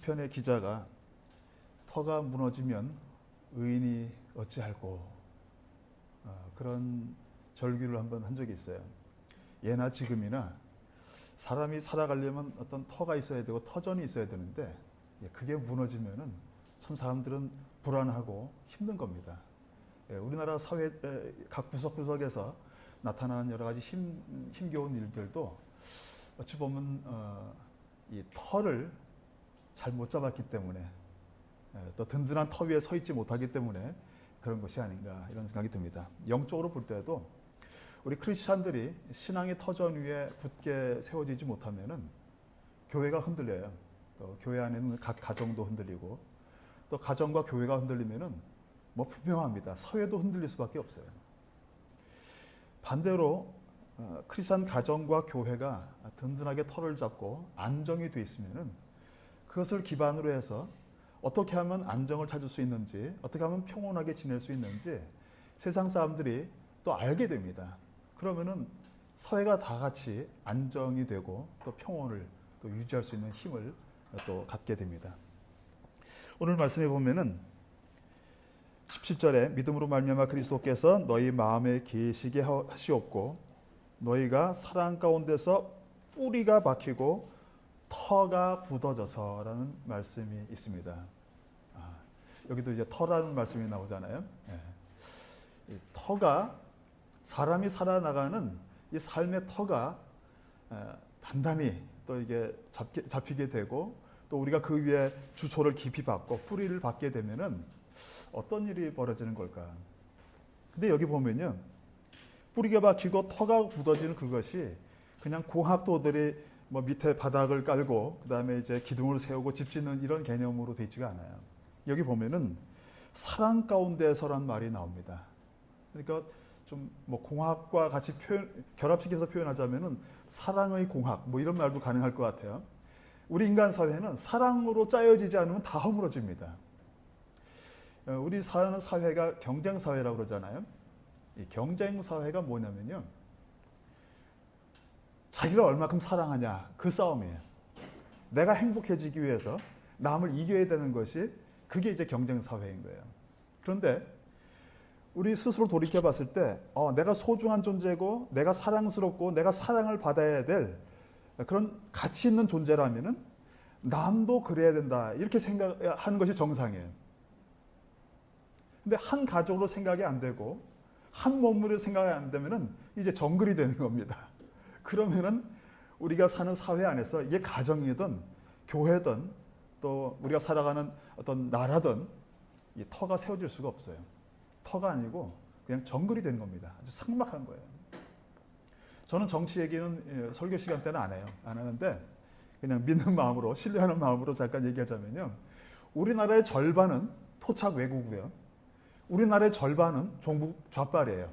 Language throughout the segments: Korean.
시편의 기자가 터가 무너지면 의인이 어찌할꼬 그런 절규를 한번 한 적이 있어요. 예나 지금이나 사람이 살아가려면 어떤 터가 있어야 되고 터전이 있어야 되는데 그게 무너지면은 참 사람들은 불안하고 힘든 겁니다. 우리나라 사회 각 구석구석에서 나타나는 여러 가지 힘겨운 일들도 어찌 보면 이 터를 잘 못 잡았기 때문에 또 든든한 터 위에 서 있지 못하기 때문에 그런 것이 아닌가 이런 생각이 듭니다. 영적으로 볼 때도 우리 크리스찬들이 신앙의 터전 위에 굳게 세워지지 못하면은 교회가 흔들려요. 또 교회 안에는 각 가정도 흔들리고 또 가정과 교회가 흔들리면은 뭐 분명합니다. 사회도 흔들릴 수밖에 없어요. 반대로 크리스찬 가정과 교회가 든든하게 터를 잡고 안정이 돼 있으면은 그것을 기반으로 해서 어떻게 하면 안정을 찾을 수 있는지, 어떻게 하면 평온하게 지낼 수 있는지 세상 사람들이 또 알게 됩니다. 그러면은 사회가 다 같이 안정이 되고 또 평온을 또 유지할 수 있는 힘을 또 갖게 됩니다. 오늘 말씀에 보면은 17절에 믿음으로 말미암아 그리스도께서 너희 마음에 계시게 하시옵고 너희가 사랑 가운데서 뿌리가 박히고 터가 굳어져서라는 말씀이 있습니다. 여기도 이제 터라는 말씀이 나오잖아요. 이 터가 사람이 살아나가는 이 삶의 터가 단단히 또 이게 잡히게 되고 또 우리가 그 위에 주초를 깊이 받고 뿌리를 받게 되면은 어떤 일이 벌어지는 걸까? 근데 여기 보면요, 뿌리가 박히고 터가 굳어지는 그것이 그냥 공학도들이 뭐 밑에 바닥을 깔고 그 다음에 이제 기둥을 세우고 집 짓는 이런 개념으로 되어 있지가 않아요. 여기 보면은 사랑 가운데서란 말이 나옵니다. 그러니까 좀 뭐 공학과 같이 결합시켜서 표현하자면은 사랑의 공학 뭐 이런 말도 가능할 것 같아요. 우리 인간 사회는 사랑으로 짜여지지 않으면 다 허물어집니다. 우리 사는 사회가 경쟁 사회라고 그러잖아요. 이 경쟁 사회가 뭐냐면요, 자기를 얼마큼 사랑하냐 그 싸움이에요. 내가 행복해지기 위해서 남을 이겨야 되는 것이 그게 이제 경쟁 사회인 거예요. 그런데 우리 스스로 돌이켜 봤을 때 내가 소중한 존재고 내가 사랑스럽고 내가 사랑을 받아야 될 그런 가치 있는 존재라면은 남도 그래야 된다 이렇게 생각하는 것이 정상이에요. 근데 한 가족으로 생각이 안 되고 한 몸으로 생각이 안 되면은 이제 정글이 되는 겁니다. 그러면은 우리가 사는 사회 안에서 이게 가정이든 교회든 또 우리가 살아가는 어떤 나라든 이 터가 세워질 수가 없어요. 터가 아니고 그냥 정글이 되는 겁니다. 아주 삭막한 거예요. 저는 정치 얘기는 설교 시간 때는 안 해요. 안 하는데 그냥 믿는 마음으로, 신뢰하는 마음으로 잠깐 얘기하자면요, 우리나라의 절반은 토착 외국이고요, 우리나라의 절반은 종북 좌빨이에요.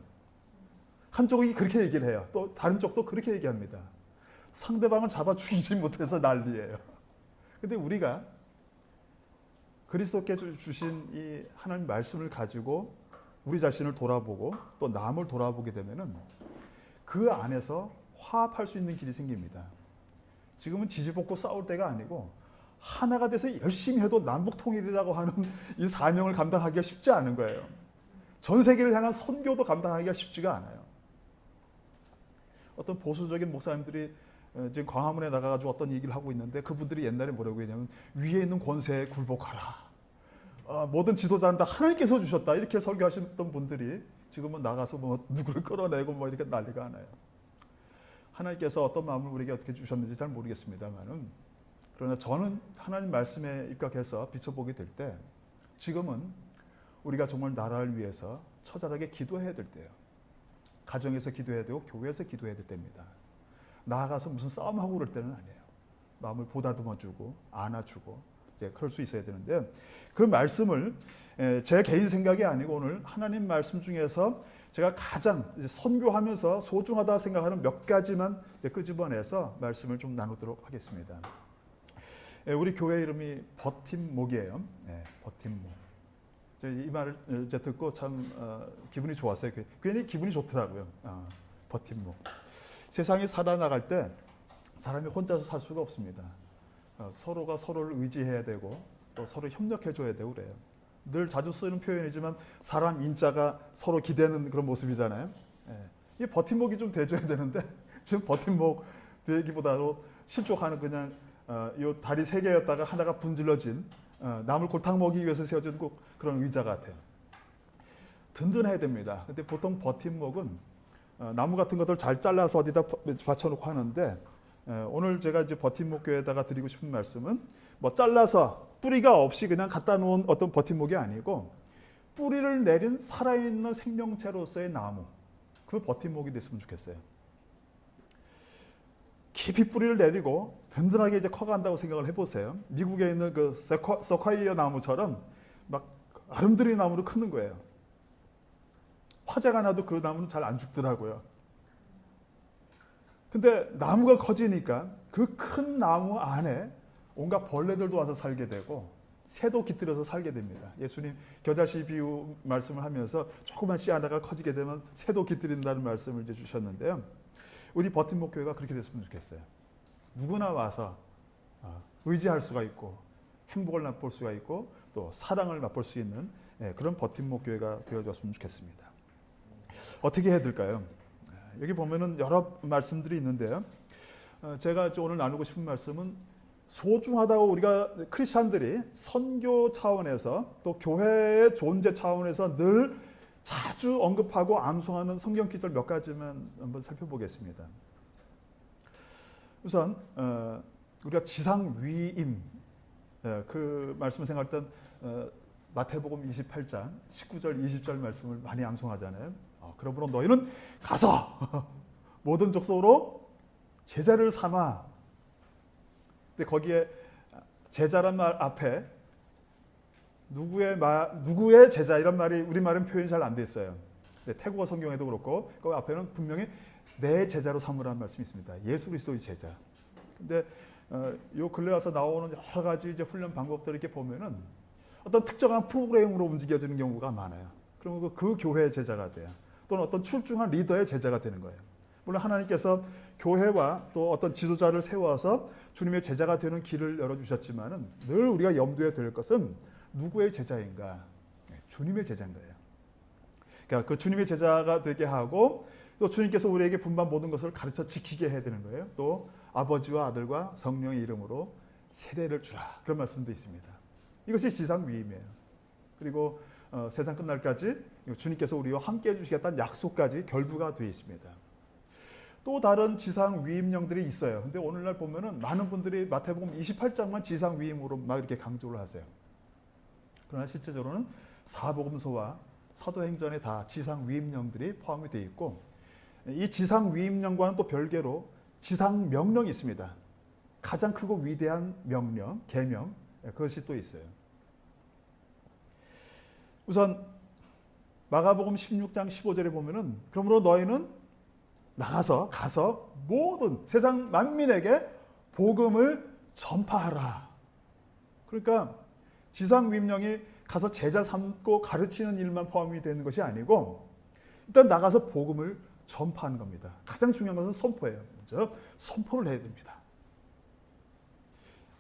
한쪽이 그렇게 얘기를 해요. 또 다른 쪽도 그렇게 얘기합니다. 상대방을 잡아 죽이지 못해서 난리예요. 근데 우리가 그리스도께서 주신 이 하나님 말씀을 가지고 우리 자신을 돌아보고 또 남을 돌아보게 되면은 그 안에서 화합할 수 있는 길이 생깁니다. 지금은 지지볶고 싸울 때가 아니고 하나가 돼서 열심히 해도 남북 통일이라고 하는 이 사명을 감당하기가 쉽지 않은 거예요. 전 세계를 향한 선교도 감당하기가 쉽지가 않아요. 어떤 보수적인 목사님들이 지금 광화문에 나가가지고 어떤 얘기를 하고 있는데 그분들이 옛날에 뭐라고 했냐면 위에 있는 권세에 굴복하라. 모든 지도자는 다 하나님께서 주셨다. 이렇게 설교하셨던 분들이 지금은 나가서 뭐 누구를 끌어내고 뭐 이렇게 난리가 나요. 하나님께서 어떤 마음을 우리에게 어떻게 주셨는지 잘 모르겠습니다만은, 그러나 저는 하나님 말씀에 입각해서 비춰보게 될 때 지금은 우리가 정말 나라를 위해서 처절하게 기도해야 될 때예요. 가정에서 기도해야 되고 교회에서 기도해야 될 때입니다. 나아가서 무슨 싸움하고 그럴 때는 아니에요. 마음을 보다듬어주고 안아주고 이제 그럴 수 있어야 되는데, 그 말씀을 제 개인 생각이 아니고 오늘 하나님 말씀 중에서 제가 가장 선교하면서 소중하다 생각하는 몇 가지만 끄집어내서 말씀을 좀 나누도록 하겠습니다. 우리 교회 이름이 버팀목이에요. 버팀목. 이 말을 이제 듣고 참 기분이 좋았어요. 괜히 기분이 좋더라고요. 버팀목. 세상이 살아나갈 때 사람이 혼자서 살 수가 없습니다. 서로가 서로를 의지해야 되고 또 서로 협력해줘야 되고 그래요. 늘 자주 쓰는 표현이지만 사람 인자가 서로 기대는 그런 모습이잖아요. 이 버팀목이 좀 돼줘야 되는데 지금 버팀목 되기보다도 실족하는 그냥 요 다리 세 개였다가 하나가 분질러진 남을 골탕 먹이기 위해서 세워진 그런 의자 같아요. 든든해야 됩니다. 근데 보통 버팀목은 나무 같은 것들 잘 잘라서 어디다 받쳐놓고 하는데 오늘 제가 이제 버팀목 교회에다가 드리고 싶은 말씀은 뭐 잘라서 뿌리가 없이 그냥 갖다 놓은 어떤 버팀목이 아니고 뿌리를 내린 살아있는 생명체로서의 나무, 그 버팀목이 됐으면 좋겠어요. 깊이 뿌리를 내리고 든든하게 이제 커간다고 생각을 해보세요. 미국에 있는 그 서콰이어 나무처럼 막 아름드리 나무로 크는 거예요. 화재가 나도 그 나무는 잘 안 죽더라고요. 근데 나무가 커지니까 그 큰 나무 안에 온갖 벌레들도 와서 살게 되고 새도 깃들여서 살게 됩니다. 예수님 겨자씨 비유 말씀을 하면서 조그만 씨 하나가 커지게 되면 새도 깃들인다는 말씀을 이제 주셨는데요. 우리 버팀목 교회가 그렇게 됐으면 좋겠어요. 누구나 와서 의지할 수가 있고 행복을 맛볼 수가 있고 또 사랑을 맛볼 수 있는 그런 버팀목 교회가 되어줬으면 좋겠습니다. 어떻게 해야 될까요? 여기 보면은 여러 말씀들이 있는데요. 제가 오늘 나누고 싶은 말씀은 소중하다고 우리가 크리스찬들이 선교 차원에서 또 교회의 존재 차원에서 늘 자주 언급하고 암송하는 성경 기절 몇 가지만 한번 살펴보겠습니다. 우선 우리가 지상위임 그 말씀을 생각할 땐 마태복음 28장 19절 20절 말씀을 많이 암송하잖아요. 그러므로 너희는 가서 모든 족속으로 제자를 삼아. 근데 거기에 제자란 말 앞에 누구의 제자 이런 말이 우리말은 표현이 잘 안 돼 있어요. 태국어 성경에도 그렇고 그 앞에는 분명히 내 제자로 삼으라는 말씀이 있습니다. 예수 그리스도의 제자. 근데 요 근래 와서 나오는 여러 가지 이제 훈련 방법들 이렇게 보면은 어떤 특정한 프로그램으로 움직여지는 경우가 많아요. 그러면 그 교회의 제자가 돼요. 또는 어떤 출중한 리더의 제자가 되는 거예요. 물론 하나님께서 교회와 또 어떤 지도자를 세워서 주님의 제자가 되는 길을 열어주셨지만은 늘 우리가 염두에 둘 것은 누구의 제자인가? 주님의 제자인 거예요. 그러니까 그 주님의 제자가 되게 하고 또 주님께서 우리에게 분반 모든 것을 가르쳐 지키게 해야 되는 거예요. 또 아버지와 아들과 성령의 이름으로 세례를 주라. 그런 말씀도 있습니다. 이것이 지상위임이에요. 그리고 세상 끝날까지 주님께서 우리와 함께 해주시겠다는 약속까지 결부가 되어 있습니다. 또 다른 지상위임령들이 있어요. 근데 오늘날 보면은 많은 분들이 마태복음 28장만 지상위임으로 막 이렇게 강조를 하세요. 그러나 실제적으로는 사복음서와 사도행전에 다 지상위임령들이 포함이 되어 있고 이 지상위임령과는 또 별개로 지상명령이 있습니다. 가장 크고 위대한 명령, 계명, 그것이 또 있어요. 우선 마가복음 16장 15절에 보면은 그러므로 너희는 가서 모든 세상 만민에게 복음을 전파하라. 그러니까 지상위임령이 가서 제자 삼고 가르치는 일만 포함이 되는 것이 아니고 일단 나가서 복음을 전파하는 겁니다. 가장 중요한 것은 선포예요. 먼저 선포를 해야 됩니다.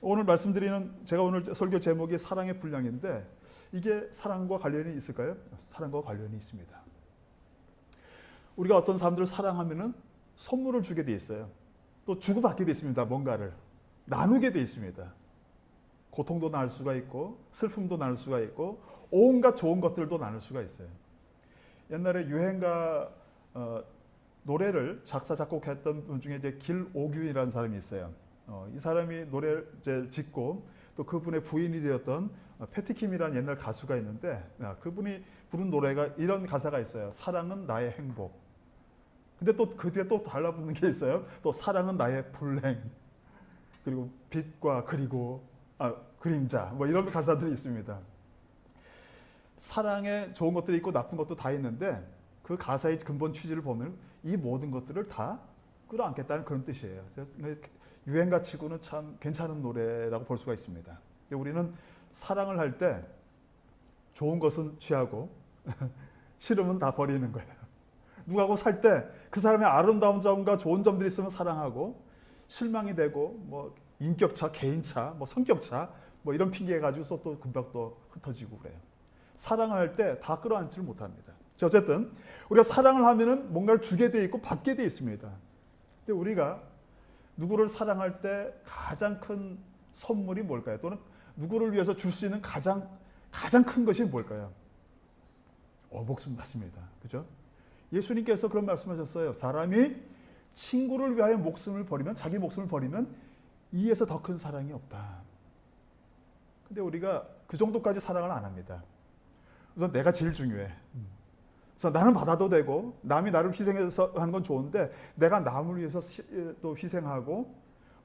오늘 말씀드리는 제가 오늘 설교 제목이 사랑의 분량인데 이게 사랑과 관련이 있을까요? 사랑과 관련이 있습니다. 우리가 어떤 사람들을 사랑하면은 선물을 주게 돼 있어요. 또 주고받게 돼 있습니다. 뭔가를 나누게 돼 있습니다. 고통도 나눌 수가 있고 슬픔도 나눌 수가 있고 온갖 좋은 것들도 나눌 수가 있어요. 옛날에 유행가 노래를 작사 작곡했던 분 중에 이제 길오균이라는 사람이 있어요. 이 사람이 노래를 이제 짓고 또 그분의 부인이 되었던 패티킴이라는 옛날 가수가 있는데 그분이 부른 노래가 이런 가사가 있어요. 사랑은 나의 행복. 근데 또 그 뒤에 또 달라붙는 게 있어요. 또 사랑은 나의 불행. 그리고 빛과 그림자 뭐 이런 가사들이 있습니다. 사랑에 좋은 것들이 있고 나쁜 것도 다 있는데 그 가사의 근본 취지를 보면 이 모든 것들을 다 끌어안겠다는 그런 뜻이에요. 유행가 치고는 참 괜찮은 노래라고 볼 수가 있습니다. 우리는 사랑을 할 때 좋은 것은 취하고 싫으면 다 버리는 거예요. 누구하고 살 때 그 사람의 아름다운 점과 좋은 점들이 있으면 사랑하고 실망이 되고 뭐 인격차, 개인차, 뭐 성격차, 뭐 이런 핑계 가지고서 또 금방 또 흩어지고 그래요. 사랑을 할 때 다 끌어안지를 못합니다. 어쨌든 우리가 사랑을 하면은 뭔가를 주게 돼 있고 받게 돼 있습니다. 근데 우리가 누구를 사랑할 때 가장 큰 선물이 뭘까요? 또는 누구를 위해서 줄 수 있는 가장 큰 것이 뭘까요? 목숨 맞습니다. 그죠? 예수님께서 그런 말씀하셨어요. 사람이 친구를 위하여 목숨을 버리면, 자기 목숨을 버리면 이에서 더 큰 사랑이 없다. 근데 우리가 그 정도까지 사랑을 안 합니다. 그래서 내가 제일 중요해. 그래서 나는 받아도 되고 남이 나를 희생해서 하는 건 좋은데 내가 남을 위해서 또 희생하고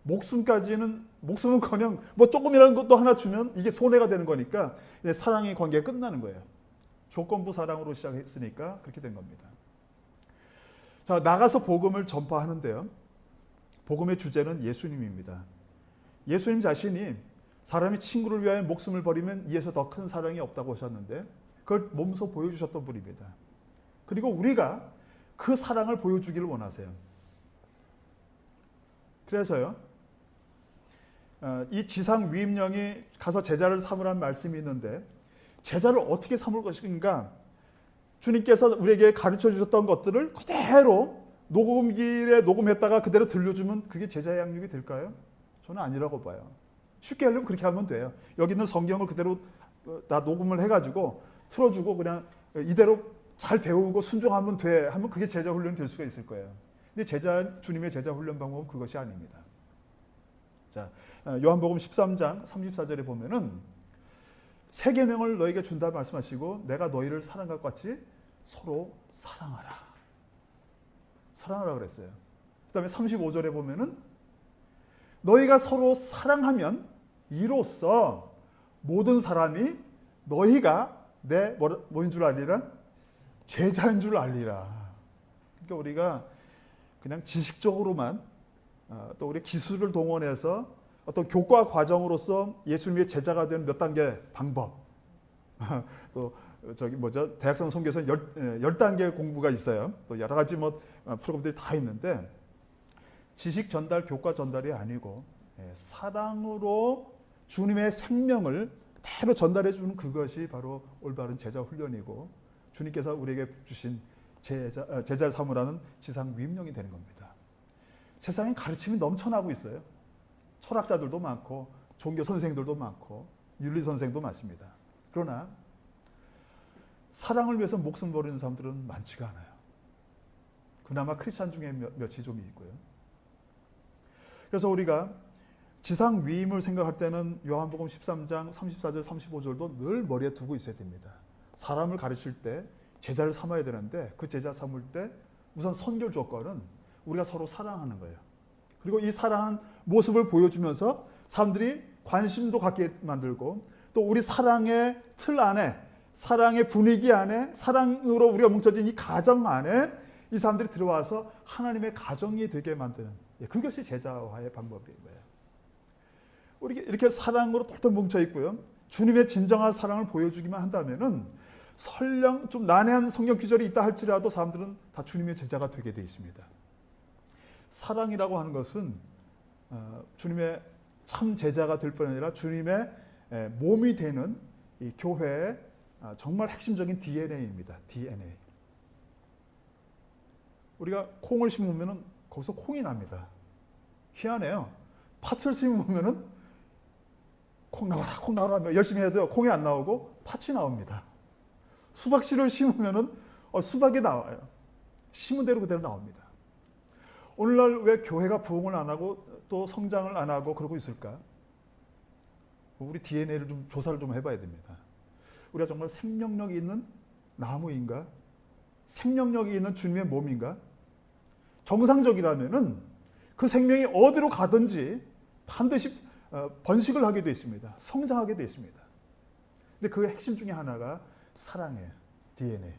목숨은커녕 뭐 조금이라는 것도 하나 주면 이게 손해가 되는 거니까 사랑의 관계가 끝나는 거예요. 조건부 사랑으로 시작했으니까 그렇게 된 겁니다. 자, 나가서 복음을 전파하는데요. 복음의 주제는 예수님입니다. 예수님 자신이 사람이 친구를 위하여 목숨을 버리면 이에서 더 큰 사랑이 없다고 하셨는데 그걸 몸소 보여주셨던 분입니다. 그리고 우리가 그 사랑을 보여주기를 원하세요. 그래서요. 이 지상 위임령이 가서 제자를 삼으라는 말씀이 있는데 제자를 어떻게 삼을 것인가? 주님께서 우리에게 가르쳐 주셨던 것들을 그대로 녹음기에 녹음했다가 그대로 들려주면 그게 제자의 양육이 될까요? 저는 아니라고 봐요. 쉽게 하려면 그렇게 하면 돼요. 여기 있는 성경을 그대로 다 녹음을 해가지고 틀어주고 그냥 이대로 잘 배우고 순종하면 돼 하면 그게 제자 훈련이 될 수가 있을 거예요. 근데 주님의 제자 훈련 방법은 그것이 아닙니다. 자, 요한복음 13장 34절에 보면은 새 계명을 너에게 준다 말씀하시고 내가 너희를 사랑할 것 같이 서로 사랑하라. 사랑하라 그랬어요. 그다음에 35절에 보면은 너희가 서로 사랑하면 이로써 모든 사람이 너희가 내 뭐인 줄 알리라? 제자인 줄 알리라. 그러니까 우리가 그냥 지식적으로만 또 우리 기술을 동원해서 어떤 교과 과정으로서 예수님의 제자가 되는 몇 단계 방법 또 대학생 선교에서 10단계 공부가 있어요. 또 여러 가지 프로그램들이 다 있는데 지식 전달, 교과 전달이 아니고 사랑으로 주님의 생명을 그대로 전달해 주는 그것이 바로 올바른 제자 훈련이고 주님께서 우리에게 주신 제자를 삼으라는 지상 위임령이 되는 겁니다. 세상에 가르침이 넘쳐나고 있어요. 철학자들도 많고 종교 선생들도 많고 윤리 선생도 많습니다. 그러나 사랑을 위해서 목숨 버리는 사람들은 많지가 않아요. 그나마 크리스찬 중에 몇이 좀 있고요. 그래서 우리가 지상 위임을 생각할 때는 요한복음 13장 34절 35절도 늘 머리에 두고 있어야 됩니다. 사람을 가르칠 때 제자를 삼아야 되는데 그 제자 삼을 때 우선 선결 조건은 우리가 서로 사랑하는 거예요. 그리고 이 사랑한 모습을 보여주면서 사람들이 관심도 갖게 만들고 또 우리 사랑의 틀 안에 사랑의 분위기 안에 사랑으로 우리가 뭉쳐진 이 가정 안에 이 사람들이 들어와서 하나님의 가정이 되게 만드는 그것이 제자화의 방법인 거예요. 우리 이렇게 사랑으로 똘똘 뭉쳐 있고요. 주님의 진정한 사랑을 보여주기만 한다면은 설령 좀 난해한 성경 규절이 있다 할지라도 사람들은 다 주님의 제자가 되게 돼 있습니다. 사랑이라고 하는 것은 주님의 참 제자가 될 뿐 아니라 주님의 몸이 되는 이 교회의 정말 핵심적인 DNA입니다. DNA. 우리가 콩을 심으면 거기서 콩이 납니다. 희한해요. 팥을 심으면 콩 나와라, 콩 나와라 열심히 해도 콩이 안 나오고 팥이 나옵니다. 수박씨를 심으면 수박이 나와요. 심은 대로 그대로 나옵니다. 오늘날 왜 교회가 부흥을 안 하고 또 성장을 안 하고 그러고 있을까? 우리 DNA를 좀 조사를 좀 해봐야 됩니다. 우리가 정말 생명력이 있는 나무인가? 생명력이 있는 주님의 몸인가? 정상적이라면은 그 생명이 어디로 가든지 반드시 번식을 하게 되어 있습니다. 성장하게 되어 있습니다. 근데 그 핵심 중에 하나가 사랑이에요. DNA.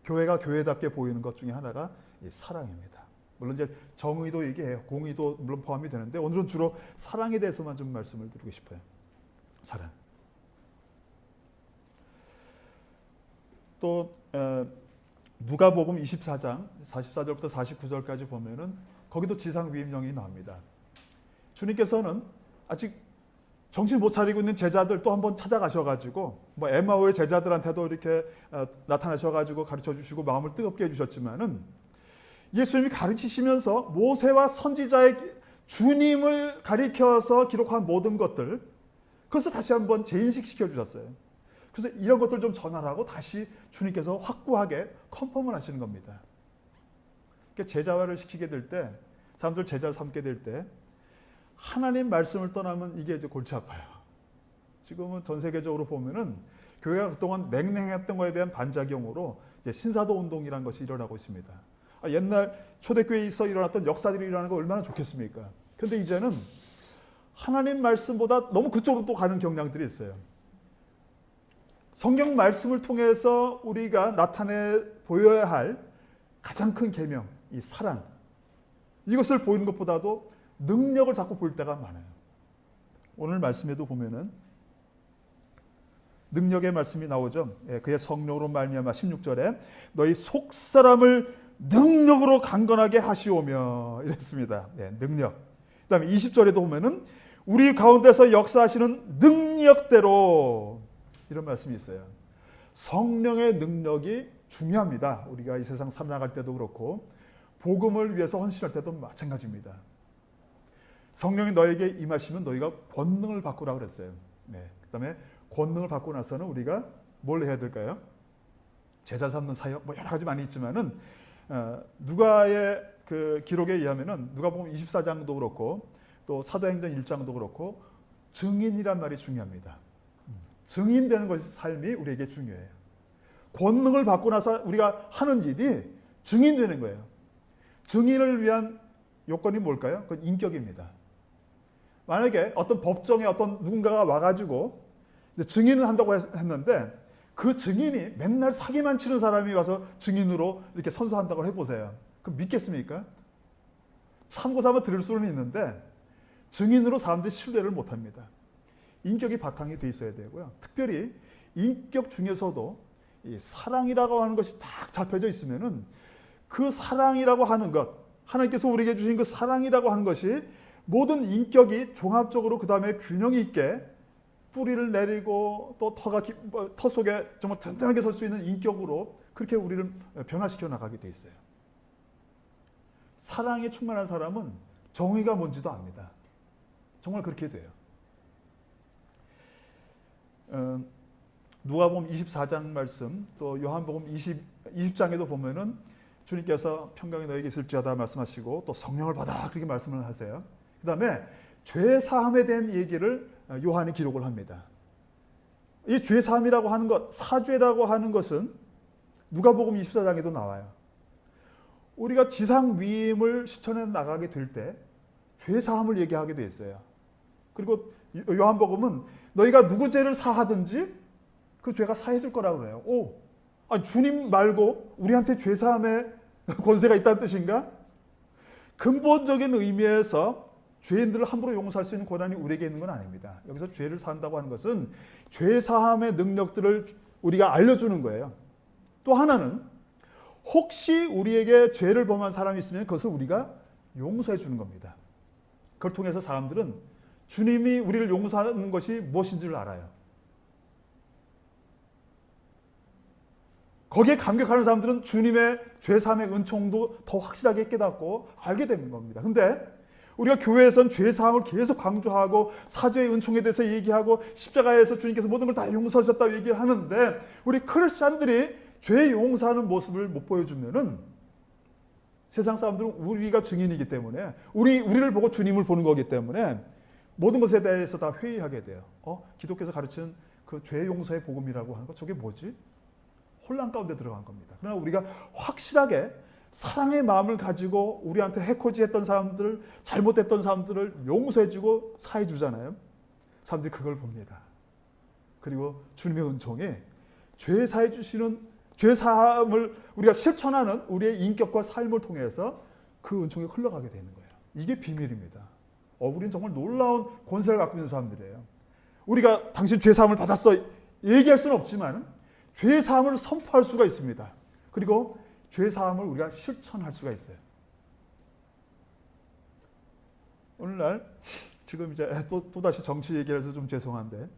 교회가 교회답게 보이는 것 중에 하나가 이 사랑입니다. 물론 이제 정의도 얘기해요. 공의도 물론 포함이 되는데 오늘은 주로 사랑에 대해서만 좀 말씀을 드리고 싶어요. 사랑. 또 누가복음 24장 44절부터 49절까지 보면은 거기도 지상 위임령이 나옵니다. 주님께서는 아직 정신 못 차리고 있는 제자들 또 한번 찾아가셔가지고 뭐 에마오의 제자들한테도 이렇게 나타나셔가지고 가르쳐 주시고 마음을 뜨겁게 해주셨지만은 예수님이 가르치시면서 모세와 선지자의 주님을 가리켜서 기록한 모든 것들, 그것을 다시 한번 재인식시켜 주셨어요. 그래서 이런 것들 좀 전하라고 다시 주님께서 확고하게 컨펌을 하시는 겁니다. 그러니까 제자화를 시키게 될 때, 사람들 제자를 삼게 될 때 하나님 말씀을 떠나면 이게 이제 골치 아파요. 지금은 전 세계적으로 보면은 교회가 그동안 냉랭했던 것에 대한 반작용으로 이제 신사도 운동이라는 것이 일어나고 있습니다. 옛날 초대교회에서 일어났던 역사들이 일어나는 거 얼마나 좋겠습니까? 그런데 이제는 하나님 말씀보다 너무 그쪽으로 또 가는 경향들이 있어요. 성경 말씀을 통해서 우리가 나타내 보여야 할 가장 큰 계명, 이 사랑, 이것을 보이는 것보다도 능력을 자꾸 보일 때가 많아요. 오늘 말씀에도 보면은 능력의 말씀이 나오죠. 그의 성령으로 말미암아 16절에 너희 속사람을 능력으로 강건하게 하시오며 이랬습니다. 능력. 그 다음에 20절에도 보면은 우리 가운데서 역사하시는 능력대로, 이런 말씀이 있어요. 성령의 능력이 중요합니다. 우리가 이 세상 살아나갈 때도 그렇고 복음을 위해서 헌신할 때도 마찬가지입니다. 성령이 너에게 임하시면 너희가 권능을 받으라 그랬어요. 그 다음에 권능을 받고 나서는 우리가 뭘 해야 될까요? 제자 삼는 사역, 뭐 여러 가지 많이 있지만은 누가의 그 기록에 의하면은 누가복음 24장도 그렇고 또 사도행전 1장도 그렇고 증인이란 말이 중요합니다. 증인되는 것이 삶이 우리에게 중요해요. 권능을 받고 나서 우리가 하는 일이 증인되는 거예요. 증인을 위한 요건이 뭘까요? 그건 인격입니다. 만약에 어떤 법정에 어떤 누군가가 와가지고 증인을 한다고 했는데 그 증인이 맨날 사기만 치는 사람이 와서 증인으로 이렇게 선서한다고 해보세요. 그럼 믿겠습니까? 참고삼아 들을 수는 있는데 증인으로 사람들이 신뢰를 못합니다. 인격이 바탕이 돼 있어야 되고요. 특별히 인격 중에서도 이 사랑이라고 하는 것이 딱 잡혀져 있으면은 그 사랑이라고 하는 것, 하나님께서 우리에게 주신 그 사랑이라고 하는 것이 모든 인격이 종합적으로 그 다음에 균형 있게 뿌리를 내리고 또 터 속에 정말 튼튼하게 설 수 있는 인격으로 그렇게 우리를 변화시켜 나가게 돼 있어요. 사랑에 충만한 사람은 정의가 뭔지도 압니다. 정말 그렇게 돼요. 누가복음 24장 말씀, 또 요한복음 20장에도 보면은 주님께서 평강이 너에게 있을지어다 말씀하시고 또 성령을 받아라 그렇게 말씀을 하세요. 그 다음에 죄 사함에 대한 얘기를 요한이 기록을 합니다. 이 죄 사함이라고 하는 것, 사죄라고 하는 것은 누가복음 24장에도 나와요. 우리가 지상 위임을 실천해 나가게 될 때 죄 사함을 얘기하게 돼 있어요. 그리고 요한복음은 너희가 누구 죄를 사하든지 그 죄가 사해질 거라고 그래요. 주님 말고 우리한테 죄 사함의 권세가 있다는 뜻인가? 근본적인 의미에서 죄인들을 함부로 용서할 수 있는 권한이 우리에게 있는 건 아닙니다. 여기서 죄를 사한다고 하는 것은 죄 사함의 능력들을 우리가 알려주는 거예요. 또 하나는 혹시 우리에게 죄를 범한 사람이 있으면 그것을 우리가 용서해 주는 겁니다. 그걸 통해서 사람들은 주님이 우리를 용서하는 것이 무엇인지를 알아요. 거기에 감격하는 사람들은 주님의 죄사함의 은총도 더 확실하게 깨닫고 알게 되는 겁니다. 근데 우리가 교회에선 죄사함을 계속 강조하고 사죄의 은총에 대해서 얘기하고 십자가에서 주님께서 모든 걸 다 용서하셨다고 얘기하는데 우리 크리스찬들이 죄 용서하는 모습을 못 보여주면은 세상 사람들은 우리가 증인이기 때문에 우리를 보고 주님을 보는 거기 때문에 모든 것에 대해서 다 회의하게 돼요. 기독교에서 가르치는 그 죄 용서의 복음이라고 하는 거 저게 뭐지? 혼란 가운데 들어간 겁니다. 그러나 우리가 확실하게 사랑의 마음을 가지고 우리한테 해코지했던 사람들, 잘못했던 사람들을 용서해주고 사해주잖아요. 사람들이 그걸 봅니다. 그리고 주님의 은총이 죄 사해주시는, 죄 사함을 우리가 실천하는 우리의 인격과 삶을 통해서 그 은총이 흘러가게 되는 거예요. 이게 비밀입니다. 우리는 정말 놀라운 권세를 갖고 있는 사람들이에요. 우리가 당신 죄 사함을 받았어 얘기할 수는 없지만 죄 사함을 선포할 수가 있습니다. 그리고 죄 사함을 우리가 실천할 수가 있어요. 오늘날 지금 이제 또다시 정치 얘기해서 좀 죄송한데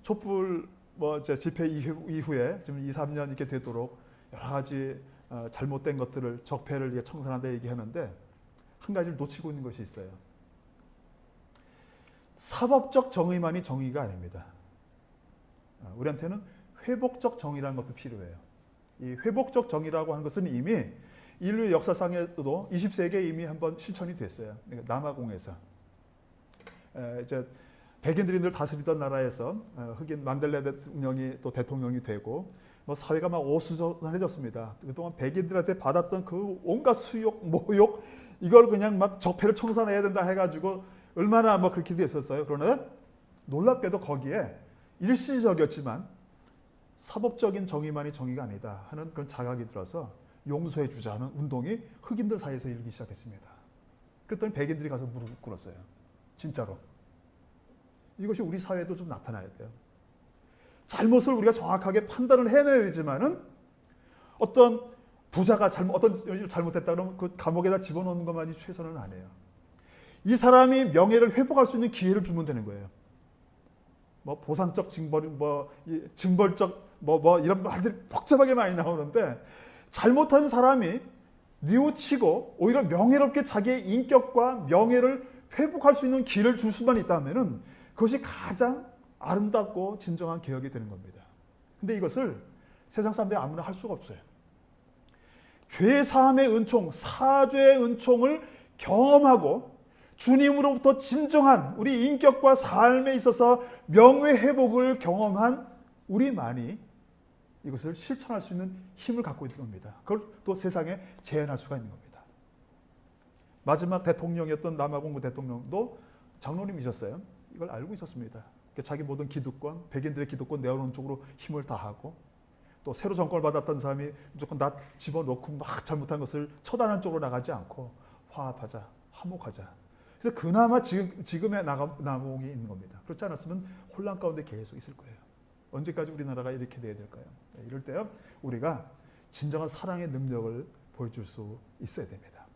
촛불 뭐 이제 집회 이후에 지금 2, 3년 이렇게 되도록 여러 가지 잘못된 것들을 적폐를 청산한다 얘기하는데 한 가지를 놓치고 있는 것이 있어요. 사법적 정의만이 정의가 아닙니다. 우리한테는 회복적 정의라는 것도 필요해요. 이 회복적 정의라고 하는 것은 이미 인류 역사상에도 20세기에 이미 한번 실천이 됐어요. 남아공에서 이제 백인들이 늘 다스리던 나라에서 흑인 만델라 대통령이 또 대통령이 되고 뭐 사회가 막 어수선해졌습니다. 그동안 백인들한테 받았던 그 온갖 수욕, 모욕 이걸 그냥 막 적폐를 청산해야 된다 해가지고 얼마나 뭐 그렇게 됐었어요. 그러나 놀랍게도 거기에 일시적이었지만 사법적인 정의만이 정의가 아니다 하는 그런 자각이 들어서 용서해 주자 하는 운동이 흑인들 사이에서 일기 시작했습니다. 그랬더니 백인들이 가서 무릎 꿇었어요. 진짜로. 이것이 우리 사회에도 좀 나타나야 돼요. 잘못을 우리가 정확하게 판단을 해내야 되지만은 어떤 부자가 어떤 일을 잘못했다 그러면 그 감옥에다 집어넣는 것만이 최선은 아니에요. 이 사람이 명예를 회복할 수 있는 기회를 주면 되는 거예요. 뭐 보상적 징벌, 징벌적 이런 말들이 복잡하게 많이 나오는데 잘못한 사람이 뉘우치고 오히려 명예롭게 자기의 인격과 명예를 회복할 수 있는 길을 줄 수만 있다면은 그것이 가장 아름답고 진정한 개혁이 되는 겁니다. 근데 이것을 세상 사람들이 아무나 할 수가 없어요. 죄 사함의 은총, 사죄의 은총을 경험하고 주님으로부터 진정한 우리 인격과 삶에 있어서 명예 회복을 경험한 우리만이 이것을 실천할 수 있는 힘을 갖고 있는 겁니다. 그걸 또 세상에 재현할 수가 있는 겁니다. 마지막 대통령이었던 남아공구 대통령도 장로님이셨어요. 이걸 알고 있었습니다. 자기 모든 기득권, 백인들의 기득권 내어놓는 쪽으로 힘을 다하고 또 새로 정권을 받았던 사람이 무조건 나 집어넣고 막 잘못한 것을 처단하는 쪽으로 나가지 않고 화합하자, 화목하자. 그래서 그나마 지금의 남아공이 있는 겁니다. 그렇지 않았으면 혼란 가운데 계속 있을 거예요. 언제까지 우리나라가 이렇게 돼야 될까요? 이럴 때 우리가 진정한 사랑의 능력을 보여줄 수 있어야 됩니다.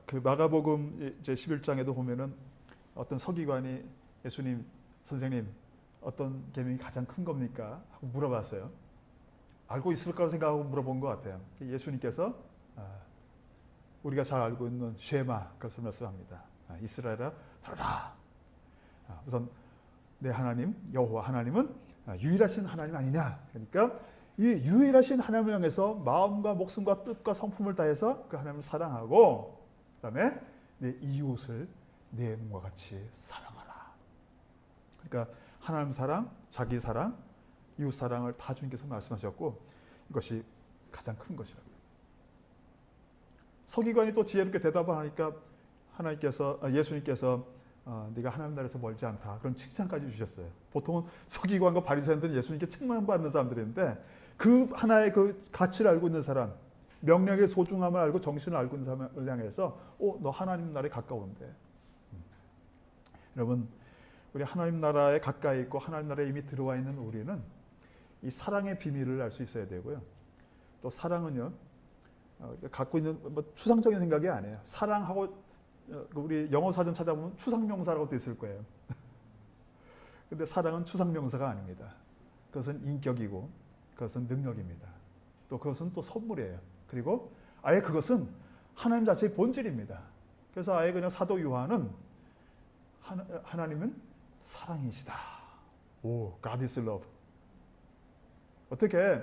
그 마가복음 이제 11장에도 보면은 어떤 서기관이 예수님 선생님 어떤 계명이 가장 큰 겁니까? 하고 물어봤어요. 알고 있을 거라고 생각하고 물어본 것 같아요. 예수님께서 우리가 잘 알고 있는 쉐마 그것을 말씀합니다. 이스라엘아 들어라. 우선 내 하나님 여호와 하나님은 유일하신 하나님 아니냐. 그러니까 이 유일하신 하나님을 향해서 마음과 목숨과 뜻과 성품을 다해서 그 하나님을 사랑하고 그다음에 내 이웃을 내 몸과 같이 사랑하라. 그러니까 하나님 사랑, 자기 사랑, 이웃 사랑을 다 주님께서 말씀하셨고 이것이 가장 큰 것이라고. 서기관이 또 지혜롭게 대답을 하니까 예수님께서 네가 하나님 나라에서 멀지 않다. 그런 칭찬까지 주셨어요. 보통은 서기관과 바리새인들은 예수님께 책망받는 사람들인데 그 하나의 그 가치를 알고 있는 사람, 명령의 소중함을 알고 정신을 알고 있는 사람을 향해서 너 하나님 나라에 가까운데. 여러분 우리 하나님 나라에 가까이 있고 하나님 나라에 이미 들어와 있는 우리는 이 사랑의 비밀을 알 수 있어야 되고요. 또 사랑은요 갖고 있는 추상적인 생각이 아니에요. 사랑하고 우리 영어 사전 찾아보면 추상명사라고 돼 있을 거예요. 근데 사랑은 추상명사가 아닙니다. 그것은 인격이고 그것은 능력입니다. 또 그것은 또 선물이에요. 그리고 아예 그것은 하나님 자체의 본질입니다. 그래서 아예 그냥 사도 요한은 하나님은 사랑이시다. God is love. 어떻게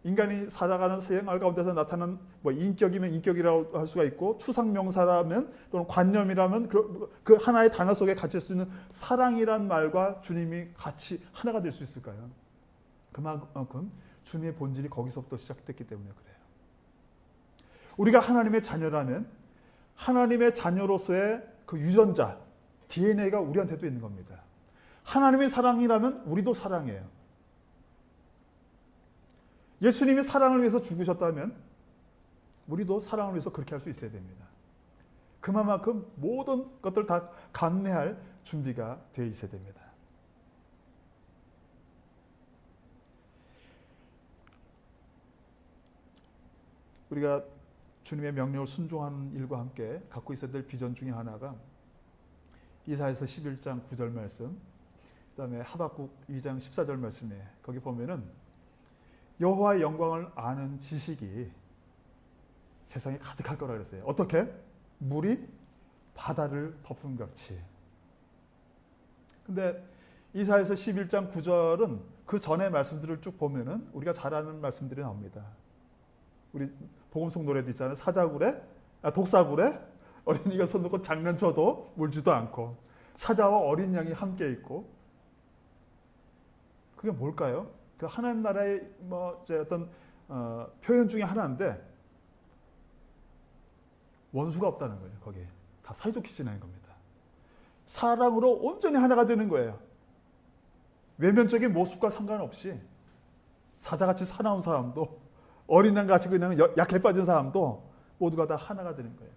인간이 살아가는 생활 가운데서 나타나는 인격이면 인격이라고 할 수가 있고 추상명사라면 또는 관념이라면 그 하나의 단어 속에 갇힐 수 있는 사랑이란 말과 주님이 같이 하나가 될 수 있을까요? 그만큼 주님의 본질이 거기서부터 시작됐기 때문에 그래요. 우리가 하나님의 자녀라면 하나님의 자녀로서의 그 유전자, DNA가 우리한테도 있는 겁니다. 하나님의 사랑이라면 우리도 사랑해요. 예수님이 사랑을 위해서 죽으셨다면 우리도 사랑을 위해서 그렇게 할 수 있어야 됩니다. 그만큼 모든 것들 다 감내할 준비가 되어 있어야 됩니다. 우리가 주님의 명령을 순종하는 일과 함께 갖고 있어야 될 비전 중에 하나가 이사야서 11장 9절 말씀, 그다음에 하박국 2장 14절 말씀에 거기 보면은 여호와의 영광을 아는 지식이 세상에 가득할 거라 그랬어요. 어떻게? 물이 바다를 덮은 같이. 근데 이사야서 11장 9절은 그 전의 말씀들을 쭉 보면은 우리가 잘 아는 말씀들이 나옵니다. 우리 복음송 노래도 있잖아요. 독사굴에 어린이가 손 놓고 장난쳐도 물지도 않고 사자와 어린 양이 함께 있고. 그게 뭘까요? 그 하나님 나라의 어떤 표현 중에 하나인데 원수가 없다는 거예요. 거기에 다 사이좋게 지내는 겁니다. 사랑으로 온전히 하나가 되는 거예요. 외면적인 모습과 상관없이 사자같이 사나운 사람도 어린 양같이 그냥 약해 빠진 사람도 모두가 다 하나가 되는 거예요.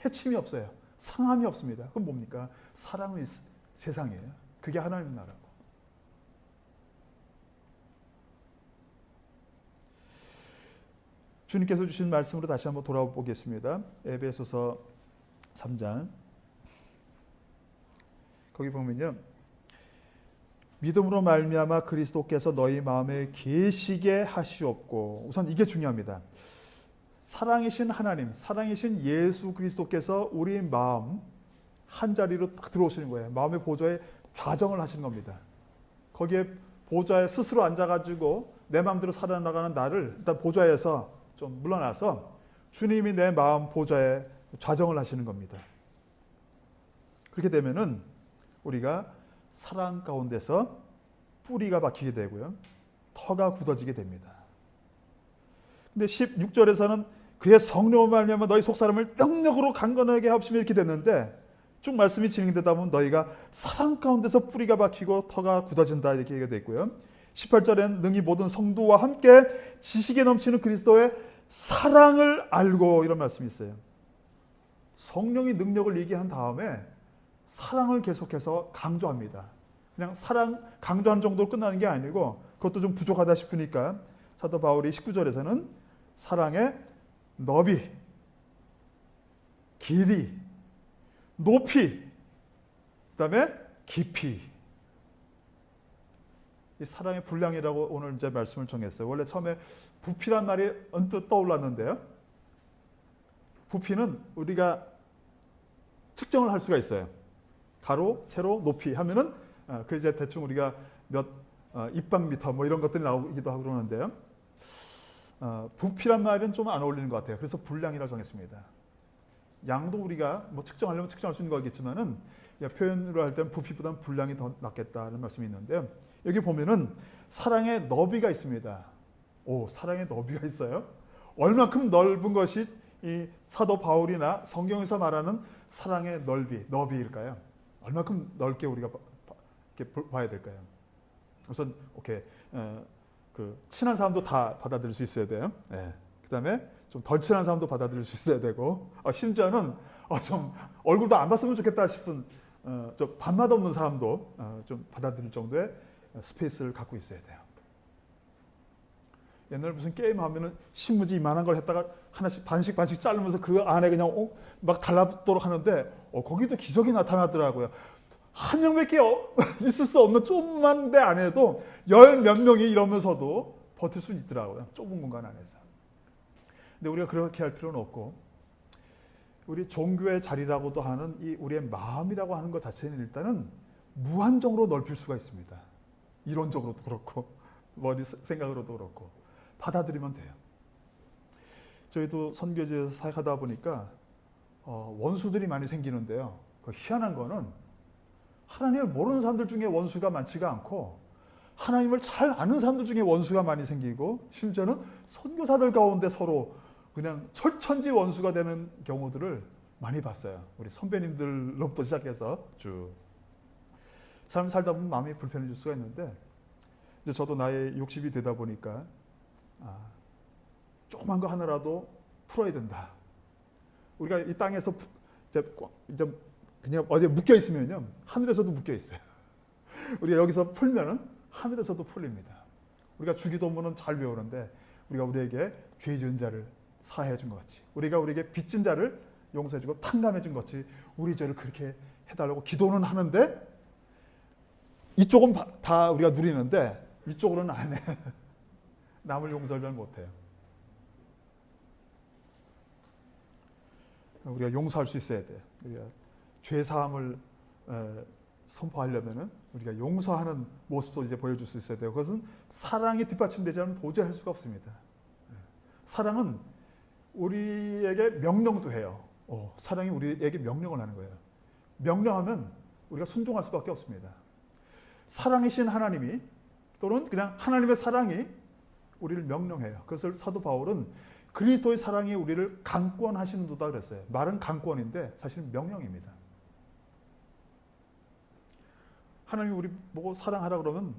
해침이 없어요. 상함이 없습니다. 그건 뭡니까? 사랑의 세상이에요. 그게 하나님 나라고. 주님께서 주신 말씀으로 다시 한번 돌아보겠습니다. 에베소서 3장 거기 보면요, 믿음으로 말미암아 그리스도께서 너희 마음에 계시게 하시옵고. 우선 이게 중요합니다. 사랑이신 하나님, 사랑이신 예수 그리스도께서 우리 마음 한 자리로 딱 들어오시는 거예요. 마음의 보좌에 좌정을 하시는 겁니다. 거기에 보좌에 스스로 앉아가지고 내 마음대로 살아나가는 나를 일단 보좌에서 좀 물러나서 주님이 내 마음 보좌에 좌정을 하시는 겁니다. 그렇게 되면은 우리가 사랑 가운데서 뿌리가 박히게 되고요, 터가 굳어지게 됩니다. 근데 16절에서는 그의 성령으로 말미암아 너희 속사람을 능력으로 강건하게 하옵시며 이렇게 됐는데, 쭉 말씀이 진행되다 보면 너희가 사랑 가운데서 뿌리가 박히고 터가 굳어진다 이렇게 얘기가 됐고요. 18절에는 능히 모든 성도와 함께 지식에 넘치는 그리스도의 사랑을 알고, 이런 말씀이 있어요. 성령이 능력을 얘기한 다음에 사랑을 계속해서 강조합니다. 그냥 사랑 강조하는 정도로 끝나는 게 아니고 그것도 좀 부족하다 싶으니까 사도 바울이 19절에서는 사랑의 너비, 길이, 높이, 그다음에 깊이, 이 사랑의 분량이라고 오늘 이제 말씀을 정했어요. 원래 처음에 부피란 말이 언뜻 떠올랐는데요, 부피는 우리가 측정을 할 수가 있어요. 가로, 세로, 높이 하면은 그 이제 대충 우리가 몇 입방미터 뭐 이런 것들이 나오기도 하고 그러는데요. 부피란 말은 좀 안 어울리는 것 같아요. 그래서 분량이라고 정했습니다. 양도 우리가 뭐 측정하려면 측정할 수 있는 거겠지만은 표현으로 할 때는 부피보다는 분량이 더 낫겠다는 말씀이 있는데요. 여기 보면은 사랑의 너비가 있습니다. 오, 사랑의 너비가 있어요? 얼마큼 넓은 것이 이 사도 바울이나 성경에서 말하는 사랑의 너비일까요? 얼마큼 넓게 우리가 이렇게 봐야 될까요? 우선 그 친한 사람도 다 받아들일 수 있어야 돼요. 네. 그다음에 좀 덜 친한 사람도 받아들일 수 있어야 되고, 심지어는 좀 얼굴도 안 봤으면 좋겠다 싶은 좀 밥맛 없는 사람도 좀 받아들일 정도의 스페이스를 갖고 있어야 돼요. 옛날 무슨 게임 하면은 신문지 이만한 걸 했다가 하나씩 반씩 자르면서 그 안에 그냥 막 달라붙도록 하는데 거기도 기적이 나타나더라고요. 한 명밖에 있을 수 없는 조그만 데 안에도 열 몇 명이 이러면서도 버틸 수 있더라고요. 좁은 공간 안에서. 근데 우리가 그렇게 할 필요는 없고, 우리 종교의 자리라고도 하는 이 우리의 마음이라고 하는 것 자체는 일단은 무한정으로 넓힐 수가 있습니다. 이론적으로도 그렇고 머리 생각으로도 그렇고 받아들이면 돼요. 저희도 선교지에서 사역하다 보니까 원수들이 많이 생기는데요. 그 희한한 거는 하나님을 모르는 사람들 중에 원수가 많지가 않고 하나님을 잘 아는 사람들 중에 원수가 많이 생기고, 심지어는 선교사들 가운데 서로 그냥 철천지 원수가 되는 경우들을 많이 봤어요. 우리 선배님들로부터 시작해서 쭉 삶 살다 보면 마음이 불편해질 수가 있는데, 이제 저도 나이 60이 되다 보니까 조그만 거 하나라도 풀어야 된다. 우리가 이 땅에서 이제 그냥 어디에 묶여 있으면요, 하늘에서도 묶여 있어요. 우리가 여기서 풀면은 하늘에서도 풀립니다. 우리가 주기도문은 잘 외우는데 우리가 우리에게 죄 지은 자를 사해 준 것 같이, 우리가 우리에게 빚진 자를 용서해 주고 탕감해 준 것 같이 우리 죄를 그렇게 해달라고 기도는 하는데 이쪽은 다 우리가 누리는데 이쪽으로는 안 해. 남을 용서를 잘 못해요. 우리가 용서할 수 있어야 돼요. 우리가 죄 사함을 선포하려면은 우리가 용서하는 모습도 이제 보여줄 수 있어야 돼요. 그것은 사랑이 뒷받침되지 않으면 도저히 할 수가 없습니다. 사랑은 우리에게 명령도 해요. 사랑이 우리에게 명령을 하는 거예요. 명령하면 우리가 순종할 수밖에 없습니다. 사랑이신 하나님이 또는 그냥 하나님의 사랑이 우리를 명령해요. 그것을 사도 바울은 그리스도의 사랑이 우리를 강권하시는도다 그랬어요. 말은 강권인데 사실은 명령입니다. 하나님이 우리 보고 사랑하라 그러면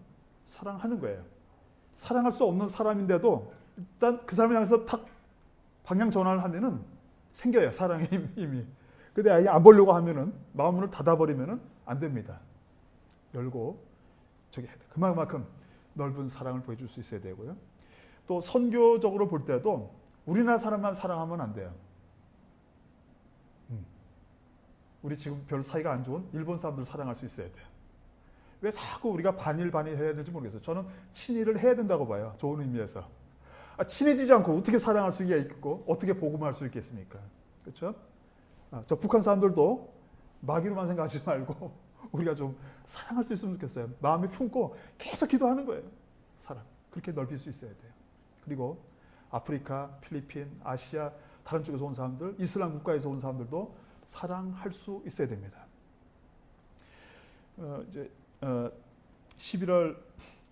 사랑하는 거예요. 사랑할 수 없는 사람인데도 일단 그 사람을 향해서 탁 방향 전환을 하면은 생겨요. 사랑의 힘이. 근데 아예 안 보려고 하면은 마음문을 닫아버리면은 안 됩니다. 열고 저기 해야 돼. 그만큼 넓은 사랑을 보여줄 수 있어야 되고요. 또 선교적으로 볼 때도 우리나라 사람만 사랑하면 안 돼요. 우리 지금 별 사이가 안 좋은 일본 사람들 사랑할 수 있어야 돼요. 왜 자꾸 우리가 반일 해야 될지 모르겠어요. 저는 친일을 해야 된다고 봐요. 좋은 의미에서. 친해지지 않고 어떻게 사랑할 수 있고 어떻게 복음할 수 있겠습니까? 그렇죠? 저 북한 사람들도 마귀로만 생각하지 말고 우리가 좀 사랑할 수 있으면 좋겠어요. 마음이 품고 계속 기도하는 거예요. 사랑. 그렇게 넓힐 수 있어야 돼요. 그리고 아프리카, 필리핀, 아시아 다른 쪽에서 온 사람들, 이슬람 국가에서 온 사람들도 사랑할 수 있어야 됩니다. 이제 11월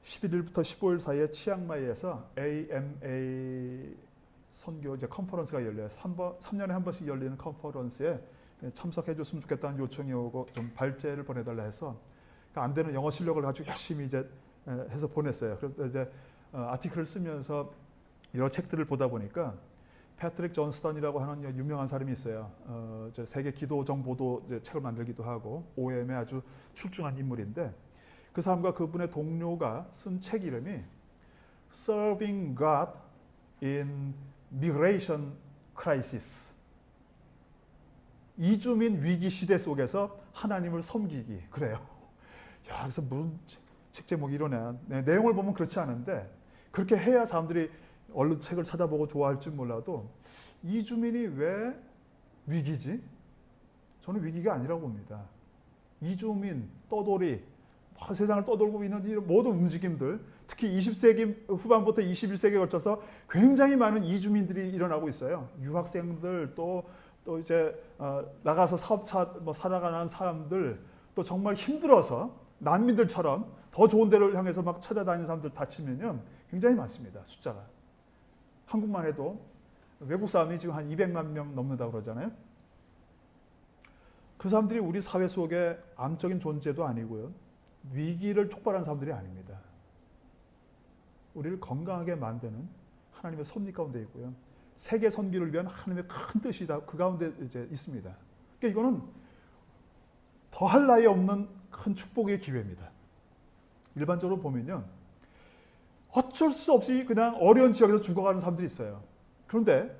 11일부터 15일 사이에 치앙마이에서 AMA 선교 이제 컨퍼런스가 열려요. 3년에 한 번씩 열리는 컨퍼런스에 참석해 줬으면 좋겠다는 요청이 오고 좀 발제를 보내달라 해서 안 되는 영어 실력을 가지고 열심히 이제 해서 보냈어요. 그래서 이제 아티클을 쓰면서 여러 책들을 보다 보니까 패트릭 존스턴이라고 하는 유명한 사람이 있어요. 세계 기도 정보도 책을 만들기도 하고 OM에 아주 출중한 인물인데 그 사람과 그분의 동료가 쓴 책 이름이 Serving God in Migration Crisis. 이주민 위기 시대 속에서 하나님을 섬기기. 그래요. 야, 그래서 무슨 책 제목이 이러네. 내용을 보면 그렇지 않은데 그렇게 해야 사람들이 얼른 책을 찾아보고 좋아할지 몰라도 이주민이 왜 위기지? 저는 위기가 아니라고 봅니다. 이주민, 떠돌이, 세상을 떠돌고 있는 이 모든 움직임들, 특히 20세기 후반부터 21세기에 걸쳐서 굉장히 많은 이주민들이 일어나고 있어요. 유학생들 또 이제 나가서 사업차 살아가는 사람들, 또 정말 힘들어서 난민들처럼 더 좋은 데를 향해서 막 찾아다니는 사람들 다 치면요 굉장히 많습니다. 숫자가. 한국만 해도 외국 사람이 지금 한 200만 명 넘는다고 그러잖아요. 그 사람들이 우리 사회 속에 암적인 존재도 아니고요. 위기를 촉발한 사람들이 아닙니다. 우리를 건강하게 만드는 하나님의 섭리 가운데 있고요. 세계 선교를 위한 하나님의 큰 뜻이 그 가운데 이제 있습니다. 그러니까 이거는 더할 나위 없는 큰 축복의 기회입니다. 일반적으로 보면요. 어쩔 수 없이 그냥 어려운 지역에서 죽어가는 사람들이 있어요. 그런데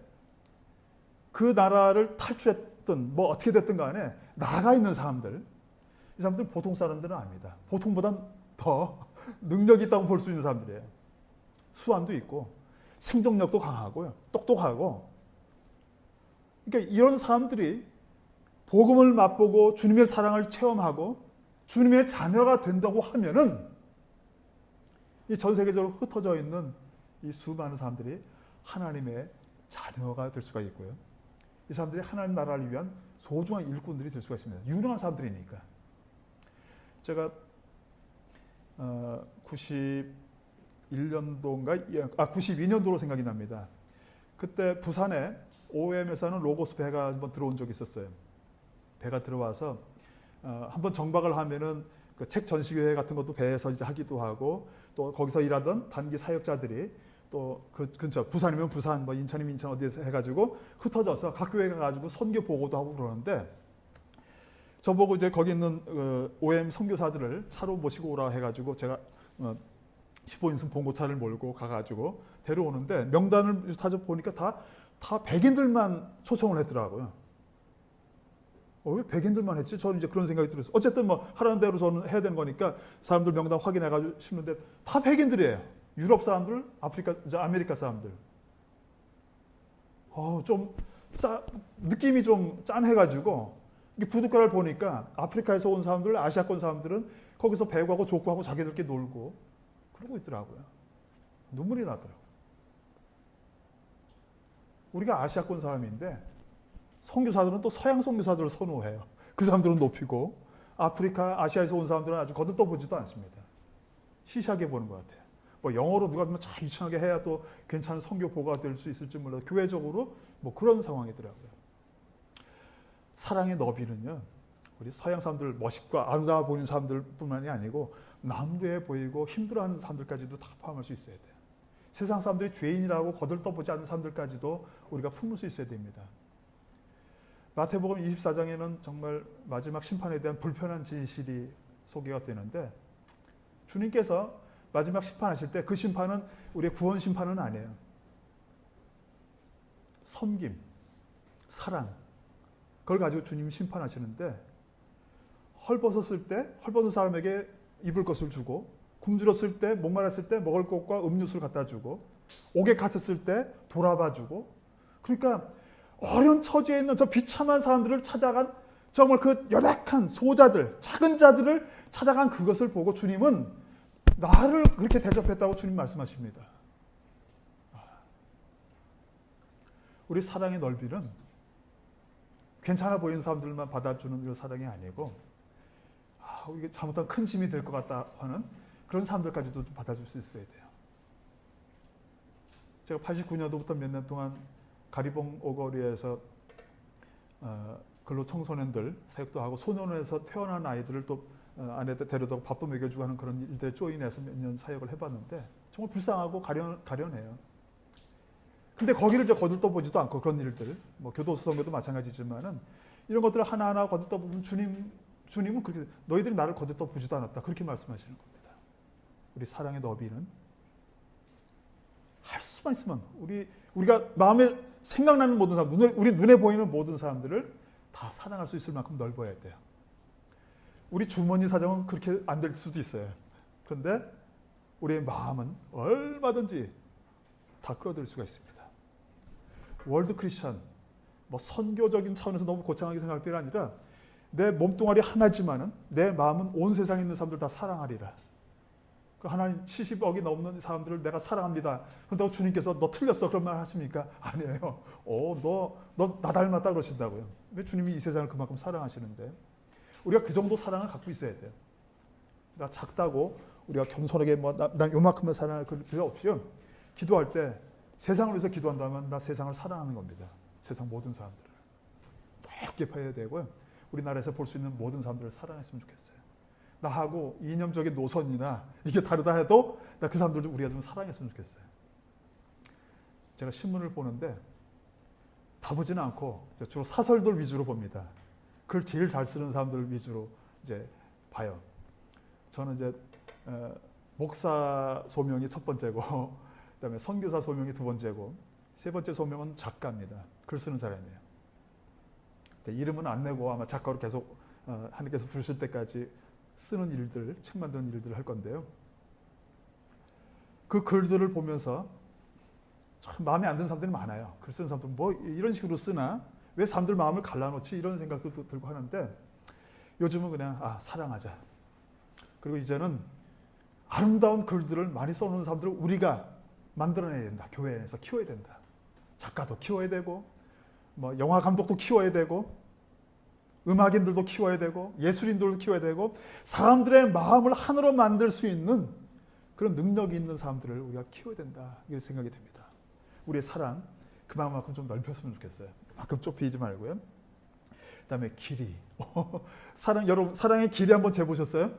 그 나라를 탈출했든 뭐 어떻게 됐든 간에 나가 있는 사람들, 이 사람들은 보통 사람들은 아닙니다. 보통보단 더 능력이 있다고 볼 수 있는 사람들이에요. 수완도 있고 생존력도 강하고요. 똑똑하고. 그러니까 이런 사람들이 복음을 맛보고 주님의 사랑을 체험하고 주님의 자녀가 된다고 하면은 이 전 세계적으로 흩어져 있는 이 수많은 사람들이 하나님의 자녀가 될 수가 있고요. 이 사람들이 하나님 나라를 위한 소중한 일꾼들이 될 수가 있습니다. 유능한 사람들이니까. 제가 92년도로 생각이 납니다. 그때 부산에 OM에서 하는 로고스 배가 한번 들어온 적이 있었어요. 배가 들어와서 한번 정박을 하면은 그 책 전시회 같은 것도 배에서 이제 하기도 하고 또 거기서 일하던 단기 사역자들이 또 그 근처 부산이면 부산, 뭐 인천이면 인천 어디에서 해가지고 흩어져서 각 교회 가가지고 선교 보고도 하고 그러는데 저보고 이제 거기 있는 OM 선교사들을 차로 모시고 오라 해가지고 제가 15인승 봉고차를 몰고 가가지고 데려오는데 명단을 찾아보니까 다 다 백인들만 초청을 했더라고요. 왜 백인들만 했지? 저는 이제 그런 생각이 들었어요. 어쨌든 뭐 하라는 대로 저는 해야 되는 거니까 사람들 명단 확인해가지고 심는데 다 백인들이에요. 유럽 사람들, 아메리카 사람들. 좀 느낌이 좀 짠해가지고 부둣가를 보니까 아프리카에서 온 사람들, 아시아권 사람들은 거기서 배구하고 족구하고 자기들끼리 놀고 그러고 있더라고요. 눈물이 나더라고요. 우리가 아시아권 사람인데 선교사들은 또 서양 선교사들을 선호해요. 그 사람들은 높이고 아프리카, 아시아에서 온 사람들은 아주 거들떠보지도 않습니다. 시시하게 보는 것 같아요. 뭐 영어로 누가 잘 유창하게 해야 또 괜찮은 선교 보고가 될 수 있을지 몰라도 교회적으로 뭐 그런 상황이더라고요. 사랑의 너비는요. 우리 서양 사람들 멋있고 아름다워 보이는 사람들뿐만이 아니고 남루해 보이고 힘들어하는 사람들까지도 다 포함할 수 있어야 돼요. 세상 사람들이 죄인이라고 거들떠보지 않는 사람들까지도 우리가 품을 수 있어야 됩니다. 마태복음 24장에는 정말 마지막 심판에 대한 불편한 진실이 소개가 되는데 주님께서 마지막 심판하실 때 그 심판은 우리의 구원 심판은 아니에요. 섬김, 사랑 그걸 가지고 주님이 심판하시는데 헐벗었을 때 헐벗은 사람에게 입을 것을 주고 굶주렸을 때 목마랐을 때 먹을 것과 음료수를 갖다 주고 옥에 갇혔을 때 돌아봐 주고 그러니까 어려운 처지에 있는 저 비참한 사람들을 찾아간 정말 그 연약한 소자들, 작은 자들을 찾아간 그것을 보고 주님은 나를 그렇게 대접했다고 주님 말씀하십니다. 우리 사랑의 넓이는 괜찮아 보이는 사람들만 받아주는 그 사랑이 아니고 이게 잘못하면 큰 짐이 될 것 같다 하는 그런 사람들까지도 좀 받아줄 수 있어야 돼요. 제가 89년도부터 몇 년 동안 가리봉 오거리에서 근로 청소년들 사역도 하고 소년원에서 태어난 아이들을 또 안에 데려다가 밥도 먹여주고 하는 그런 일들에 조인해서 몇 년 사역을 해봤는데 정말 불쌍하고 가련해요. 근데 거기를 이제 거들떠보지도 않고 그런 일들, 뭐 교도소 선교도 마찬가지지만은 이런 것들을 하나하나 거들떠보면 주님은 그렇게 너희들이 나를 거들떠보지도 않았다 그렇게 말씀하시는 겁니다. 우리 사랑의 너비는 할 수만 있으면 우리가 마음에 생각나는 모든 사람, 우리 눈에 보이는 모든 사람들을 다 사랑할 수 있을 만큼 넓어야 돼요. 우리 주머니 사정은 그렇게 안 될 수도 있어요. 그런데 우리의 마음은 얼마든지 다 끌어들일 수가 있습니다. 월드 크리스천, 뭐 선교적인 차원에서 너무 고창하게 생각할 필요 아니라 내 몸뚱아리 하나지만은 내 마음은 온 세상에 있는 사람들 다 사랑하리라. 그 하나님 70억이 넘는 사람들을 내가 사랑합니다. 그런다고 주님께서 너 틀렸어 그런 말 하십니까? 아니에요. 너 나 닮았다 그러신다고요. 왜 주님이 이 세상을 그만큼 사랑하시는데 우리가 그 정도 사랑을 갖고 있어야 돼요. 나 작다고 우리가 겸손하게 난 요만큼만 사랑할 필요 없이요. 기도할 때 세상을 위해서 기도한다면 나 세상을 사랑하는 겁니다. 세상 모든 사람들을 넓게 봐야 되고요. 우리나라에서 볼 수 있는 모든 사람들을 사랑했으면 좋겠어요. 나하고 이념적인 노선이나 이게 다르다 해도 나 그 사람들을 우리가 좀 사랑했으면 좋겠어요. 제가 신문을 보는데 다 보지는 않고 주로 사설들 위주로 봅니다. 글 제일 잘 쓰는 사람들 위주로 이제 봐요. 저는 이제 목사 소명이 첫 번째고, 그다음에 선교사 소명이 두 번째고, 세 번째 소명은 작가입니다. 글 쓰는 사람이에요. 이름은 안 내고 아마 작가로 계속 하나님께서 부르실 때까지 쓰는 일들, 책 만드는 일들을 할 건데요. 그 글들을 보면서 참 마음에 안 드는 사람들이 많아요. 글 쓰는 사람들은 뭐 이런 식으로 쓰나? 왜 사람들 마음을 갈라놓지? 이런 생각도 들고 하는데 요즘은 그냥 사랑하자. 그리고 이제는 아름다운 글들을 많이 써놓은 사람들을 우리가 만들어내야 된다. 교회에서 키워야 된다. 작가도 키워야 되고 뭐 영화 감독도 키워야 되고 음악인들도 키워야 되고 예술인들도 키워야 되고 사람들의 마음을 하나로 만들 수 있는 그런 능력이 있는 사람들을 우리가 키워야 된다. 이런 생각이 됩니다. 우리의 사랑 그 마음만큼 좀 넓혔으면 좋겠어요. 가끔 좁히지 말고요. 그다음에 길이. 사랑, 여러분 사랑의 길이 한번 재보셨어요?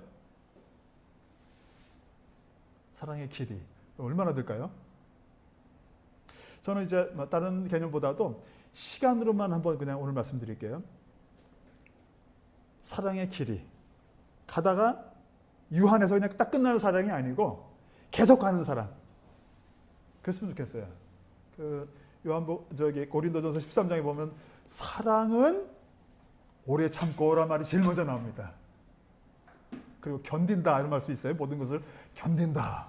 사랑의 길이 얼마나 될까요? 저는 이제 다른 개념보다도 시간으로만 한번 그냥 오늘 말씀드릴게요. 사랑의 길이 가다가 유한해서 그냥 딱 끝나는 사랑이 아니고 계속 가는 사랑. 그랬으면 좋겠어요. 고린도전서 13장에 보면 사랑은 오래 참고란 말이 제일 먼저 나옵니다. 그리고 견딘다 이런 말 수 있어요. 모든 것을 견딘다.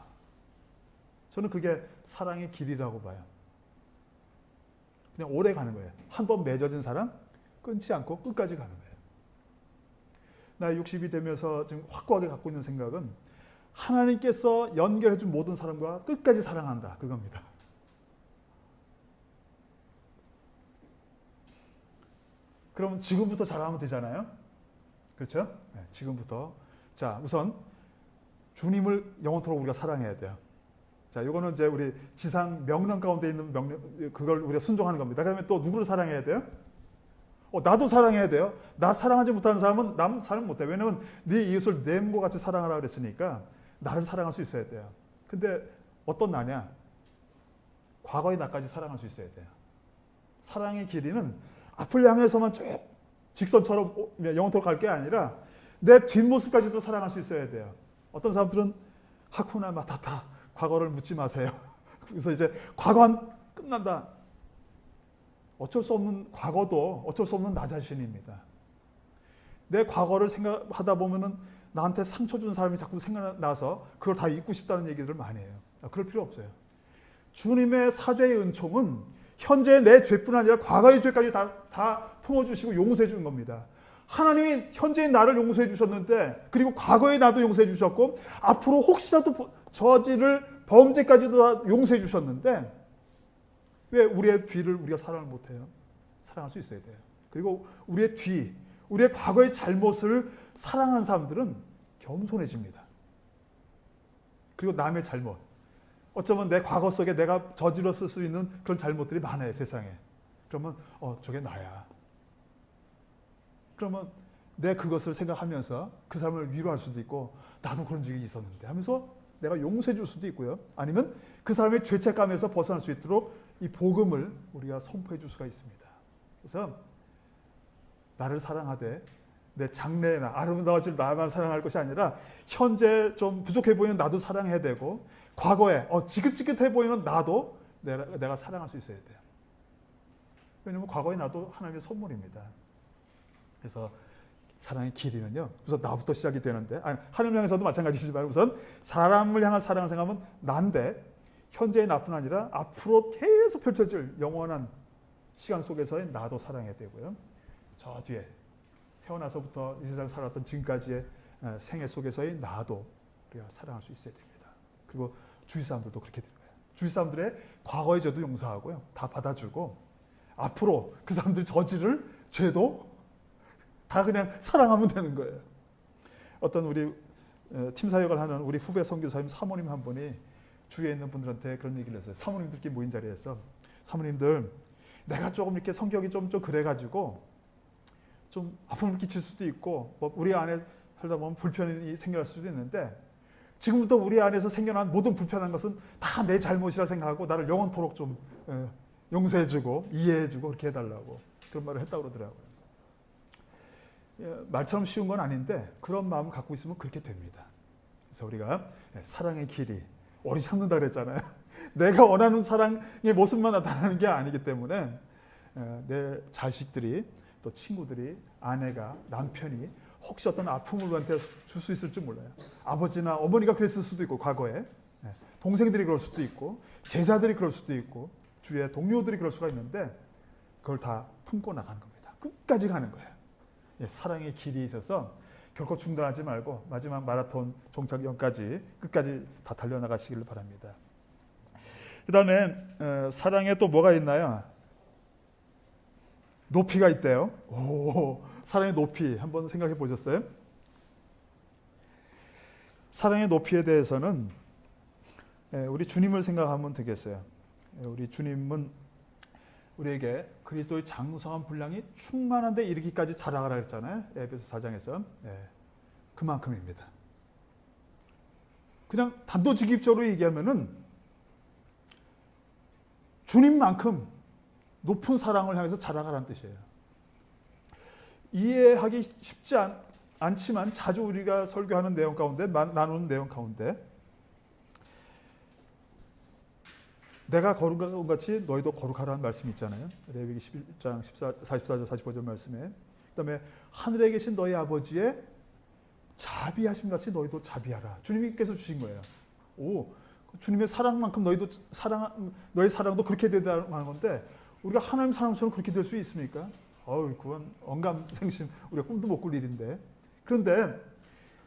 저는 그게 사랑의 길이라고 봐요. 그냥 오래 가는 거예요. 한 번 맺어진 사랑 끊지 않고 끝까지 가는 거예요. 나이 60이 되면서 지금 확고하게 갖고 있는 생각은 하나님께서 연결해준 모든 사람과 끝까지 사랑한다. 그겁니다. 그럼 지금부터 잘하면 되잖아요. 그렇죠? 네, 지금부터. 자, 우선 주님을 영원토록 우리가 사랑해야 돼요. 자, 이거는 이제 우리 지상 명령 가운데 있는 명령, 그걸 우리가 순종하는 겁니다. 그다음에 또 누구를 사랑해야 돼요? 나도 사랑해야 돼요. 나 사랑하지 못하는 사람은 남 사랑 못해. 왜냐면 네 이웃을 내 몸과 같이 사랑하라 그랬으니까 나를 사랑할 수 있어야 돼요. 근데 어떤 나냐? 과거의 나까지 사랑할 수 있어야 돼요. 사랑의 길이는 앞을 향해서만 쭉 직선처럼 영원토록 갈 게 아니라 내 뒷모습까지도 사랑할 수 있어야 돼요. 어떤 사람들은 하쿠나 마타타, 과거를 묻지 마세요. 그래서 이제 과거는 끝난다. 어쩔 수 없는 과거도 어쩔 수 없는 나 자신입니다. 내 과거를 생각하다 보면은 나한테 상처 준 사람이 자꾸 생각나서 그걸 다 잊고 싶다는 얘기들을 많이 해요. 그럴 필요 없어요. 주님의 사죄의 은총은 현재 내 죄뿐 아니라 과거의 죄까지 다 품어주시고 용서해 주는 겁니다. 하나님이 현재의 나를 용서해 주셨는데, 그리고 과거의 나도 용서해 주셨고, 앞으로 혹시라도 저지를 범죄까지도 다 용서해 주셨는데 왜 우리의 뒤를 우리가 사랑을 못해요? 사랑할 수 있어야 돼요. 그리고 우리의 뒤, 우리의 과거의 잘못을 사랑하는 사람들은 겸손해집니다. 그리고 남의 잘못, 어쩌면 내 과거 속에 내가 저질렀을 수 있는 그런 잘못들이 많아요, 세상에. 그러면 저게 나야. 그러면 내 그것을 생각하면서 그 사람을 위로할 수도 있고, 나도 그런 적이 있었는데 하면서 내가 용서해 줄 수도 있고요. 아니면 그 사람의 죄책감에서 벗어날 수 있도록 이 복음을 우리가 선포해 줄 수가 있습니다. 그래서 나를 사랑하되 내 장래나 아름다워질 나만 사랑할 것이 아니라 현재 좀 부족해 보이는 나도 사랑해야 되고, 과거에 지긋지긋해 보이는 나도 내가 사랑할 수 있어야 돼요. 왜냐하면 과거의 나도 하나님의 선물입니다. 그래서 사랑의 길이는요, 우선 나부터 시작이 되는데, 하나님 향해서도 마찬가지지만 우선 사람을 향한 사랑을 생각하면 난데, 현재의 나뿐 아니라 앞으로 계속 펼쳐질 영원한 시간 속에서의 나도 사랑해야 되고요. 저 뒤에 태어나서부터 이 세상 살았던 지금까지의 생애 속에서의 나도 우리가 사랑할 수 있어야 됩니다. 그리고 주위 사람들도 그렇게 되는 거예요. 주위 사람들의 과거의 죄도 용서하고요, 다 받아주고, 앞으로 그 사람들이 저지를 죄도 다 그냥 사랑하면 되는 거예요. 어떤 우리 팀 사역을 하는 우리 후배 선교사님 사모님 한 분이 주위에 있는 분들한테 그런 얘기를 했어요. 사모님들끼리 모인 자리에서, 사모님들, 내가 조금 이렇게 성격이 좀 그래가지고 좀 아픔을 끼칠 수도 있고, 우리 안에 살다 보면 불편이 생겨날 수도 있는데, 지금부터 우리 안에서 생겨난 모든 불편한 것은 다 내 잘못이라 생각하고 나를 영원토록 좀 용서해주고 이해해주고 그렇게 해달라고 그런 말을 했다고 그러더라고요. 말처럼 쉬운 건 아닌데 그런 마음을 갖고 있으면 그렇게 됩니다. 그래서 우리가 사랑의 길이, 오래 참는다 그랬잖아요. 내가 원하는 사랑의 모습만 나타나는 게 아니기 때문에 내 자식들이, 또 친구들이, 아내가, 남편이 혹시 어떤 아픔을 우리한테 줄 수 있을지 몰라요. 아버지나 어머니가 그랬을 수도 있고, 과거에 동생들이 그럴 수도 있고, 제자들이 그럴 수도 있고, 주위의 동료들이 그럴 수가 있는데 그걸 다 품고 나가는 겁니다. 끝까지 가는 거예요. 사랑의 길이 있어서 결코 중단하지 말고 마지막 마라톤 종착역까지 끝까지 다 달려나가시기를 바랍니다. 그 다음에 사랑에 또 뭐가 있나요? 높이가 있대요. 사랑의 높이 한번 생각해 보셨어요? 사랑의 높이에 대해서는 우리 주님을 생각하면 되겠어요. 우리 주님은 우리에게 그리스도의 장성한 분량이 충만한 데 이르기까지 자라가라 했잖아요. 에베소 4장에서. 그만큼입니다. 그냥 단도직입적으로 얘기하면은 주님만큼 높은 사랑을 향해서 자라가라는 뜻이에요. 이해하기 쉽지 않지만 자주 우리가 설교하는 내용 가운데, 나누는 내용 가운데 내가 거룩한 것 같이 너희도 거룩하라는 말씀이 있잖아요. 레위기 11장 44절 45절 말씀에. 그다음에 하늘에 계신 너희 아버지의 자비하심 같이 너희도 자비하라. 주님께서 주신 거예요. 주님의 사랑만큼 너의 사랑도 그렇게 되다는 건데 우리가 하나님 사랑처럼 그렇게 될 수 있습니까? 그건 언감생심 우리가 꿈도 못 꿀 일인데. 그런데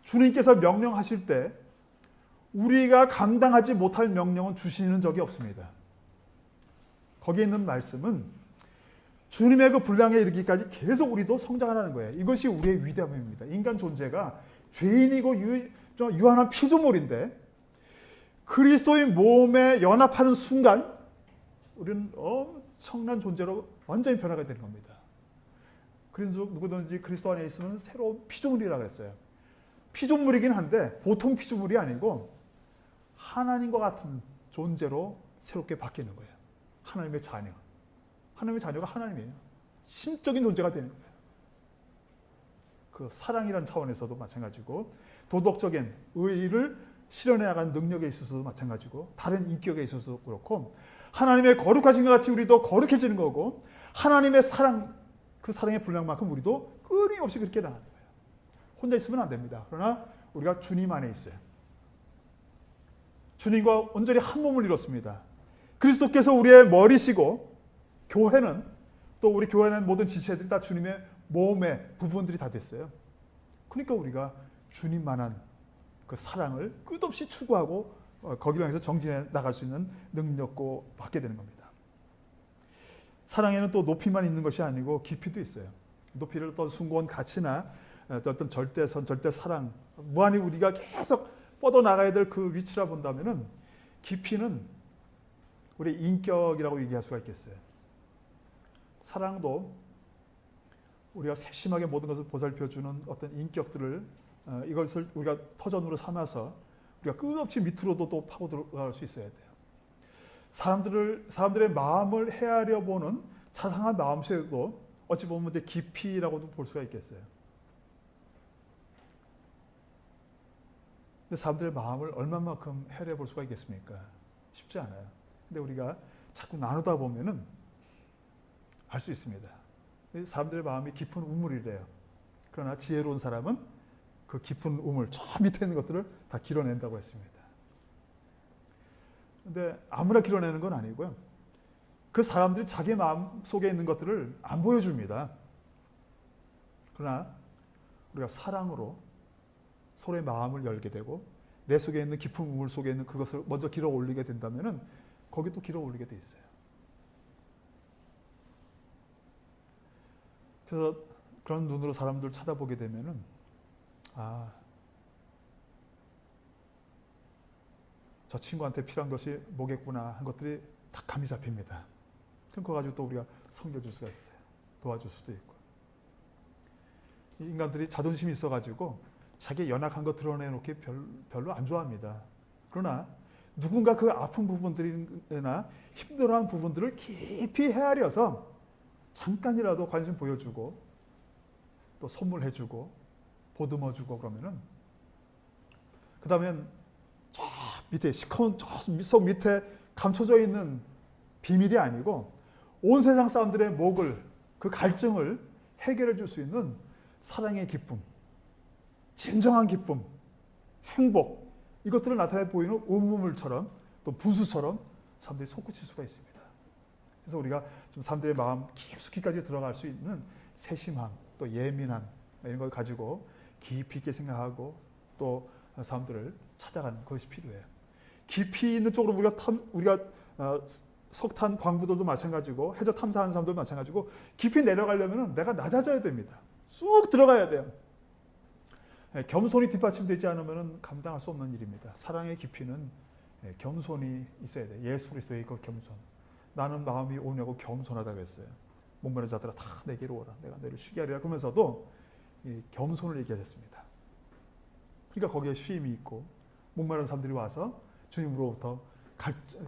주님께서 명령하실 때 우리가 감당하지 못할 명령은 주시는 적이 없습니다. 거기에 있는 말씀은 주님의 그 분량에 이르기까지 계속 우리도 성장하라는 거예요. 이것이 우리의 위대함입니다. 인간 존재가 죄인이고 유한한 피조물인데 그리스도의 몸에 연합하는 순간 우리는 엄청난 존재로 완전히 변화가 되는 겁니다. 그래서 누구든지 그리스도 안에 있으면 새로운 피조물이라고 했어요. 피조물이긴 한데 보통 피조물이 아니고 하나님과 같은 존재로 새롭게 바뀌는 거예요. 하나님의 자녀. 하나님의 자녀가 하나님이에요. 신적인 존재가 되는 거예요. 그 사랑이라는 차원에서도 마찬가지고 도덕적인 의의를 실현해 나가는 능력에 있어서도 마찬가지고 다른 인격에 있어서도 그렇고 하나님의 거룩하신 것 같이 우리도 거룩해지는 거고 하나님의 사랑, 그 사랑의 분량만큼 우리도 끊임없이 그렇게 나가는 거예요. 혼자 있으면 안 됩니다. 그러나 우리가 주님 안에 있어요. 주님과 온전히 한 몸을 이뤘습니다. 그리스도께서 우리의 머리시고 교회는 또 우리 교회는 모든 지체들이 다 주님의 몸의 부분들이 다 됐어요. 그러니까 우리가 주님만한 그 사랑을 끝없이 추구하고 거기를 향해서 정진해 나갈 수 있는 능력도 받게 되는 겁니다. 사랑에는 또 높이만 있는 것이 아니고 깊이도 있어요. 높이를 어떤 숭고한 가치나 어떤 절대선, 절대사랑, 무한히 우리가 계속 뻗어나가야 될 그 위치라 본다면은 깊이는 우리 인격이라고 얘기할 수가 있겠어요. 사랑도 우리가 세심하게 모든 것을 보살펴주는 어떤 인격들을 이것을 우리가 터전으로 삼아서 우리가 끝없이 밑으로도 또 파고 들어갈 수 있어야 돼요. 사람들의 마음을 헤아려 보는 자상한 마음새도 어찌 보면 이제 깊이라고도 볼 수가 있겠어요. 근데 사람들의 마음을 얼마만큼 헤아려 볼 수가 있겠습니까? 쉽지 않아요. 근데 우리가 자꾸 나누다 보면은 알 수 있습니다. 사람들의 마음이 깊은 우물이래요. 그러나 지혜로운 사람은 그 깊은 우물, 저 밑에 있는 것들을 다 길어낸다고 했습니다. 근데 아무나 길어내는 건 아니고요. 그 사람들이 자기 마음 속에 있는 것들을 안 보여줍니다. 그러나 우리가 사랑으로 서로의 마음을 열게 되고 내 속에 있는 깊은 우물 속에 있는 그것을 먼저 길어 올리게 된다면은 거기 또 길어 올리게 돼 있어요. 그래서 그런 눈으로 사람들 쳐다보게 되면은 저 친구한테 필요한 것이 뭐겠구나 한 것들이 다 감이 잡힙니다. 그럼 그거 가지고 또 우리가 섬겨줄 수가 있어요. 도와줄 수도 있고. 인간들이 자존심이 있어가지고 자기 연약한 거 드러내놓기 별로 안 좋아합니다. 그러나 누군가 그 아픈 부분들이나 힘들어하는 부분들을 깊이 헤아려서 잠깐이라도 관심 보여주고 또 선물해주고 보듬어주고 그러면은 그 다음엔 저 밑에 시커먼 저 속 밑에 감춰져 있는 비밀이 아니고 온 세상 사람들의 목을 그 갈증을 해결해 줄 수 있는 사랑의 기쁨, 진정한 기쁨, 행복 이것들을 나타내 보이는 온무물처럼 또 분수처럼 사람들이 솟구칠 수가 있습니다. 그래서 우리가 좀 사람들의 마음 깊숙이까지 들어갈 수 있는 세심함, 또 예민함 이런 걸 가지고 깊이 있게 생각하고 또 사람들을 찾아가는 것이 필요해요. 깊이 있는 쪽으로 우리가 석탄 광부들도 마찬가지고 해저 탐사하는 사람들도 마찬가지고 깊이 내려가려면 내가 낮아져야 됩니다. 쑥 들어가야 돼요. 겸손이 뒷받침되지 않으면 감당할 수 없는 일입니다. 사랑의 깊이는 겸손이 있어야 돼요. 예수 그리스도의 그 겸손. 나는 마음이 온유하고 겸손하다고 했어요. 목마른 자들아 다 내게로 오라. 내가 너를 쉬게 하리라. 그러면서도 이 겸손을 얘기하셨습니다. 그러니까 거기에 쉼이 있고 목마른 사람들이 와서 주님으로부터